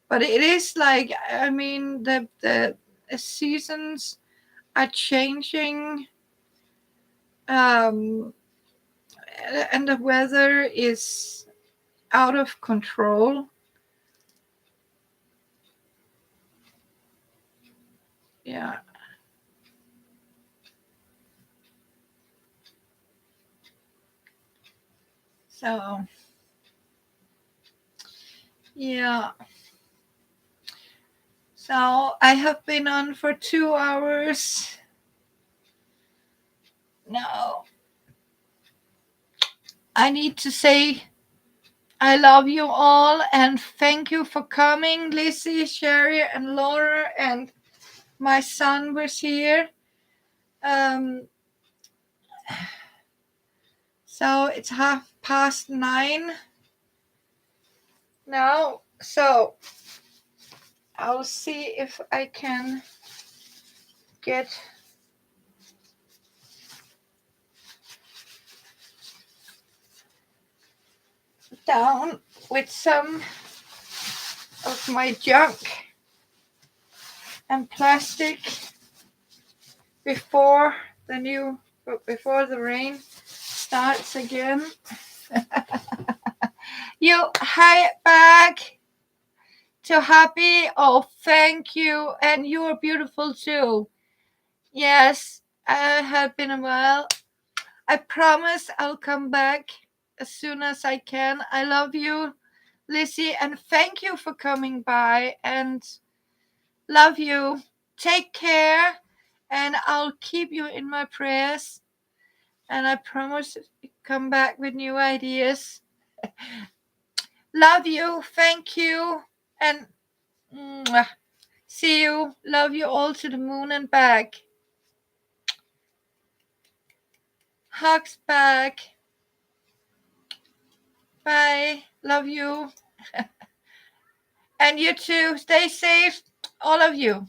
But it is like, I mean, the seasons are changing, um, and the weather is out of control. Yeah. So, yeah. So I have been on for 2 hours now. I need to say I love you all and thank you for coming, Lizzie, Sherry, and Laura, and my son was here. So it's 9:30 now. So I'll see if I can get down with some of my junk and plastic before the rain starts again. You hi back to Happy. Oh, thank you, and you are beautiful too. Yes, I have been a while. I promise I'll come back as soon as I can. I love you, Lizzie, and thank you for coming by, and love you. Take care, and I'll keep you in my prayers, and I promise to come back with new ideas. Love you, thank you, and mwah. See you. Love you all to the moon and back. Hugs back. Bye. Love you. And you too. Stay safe, all of you.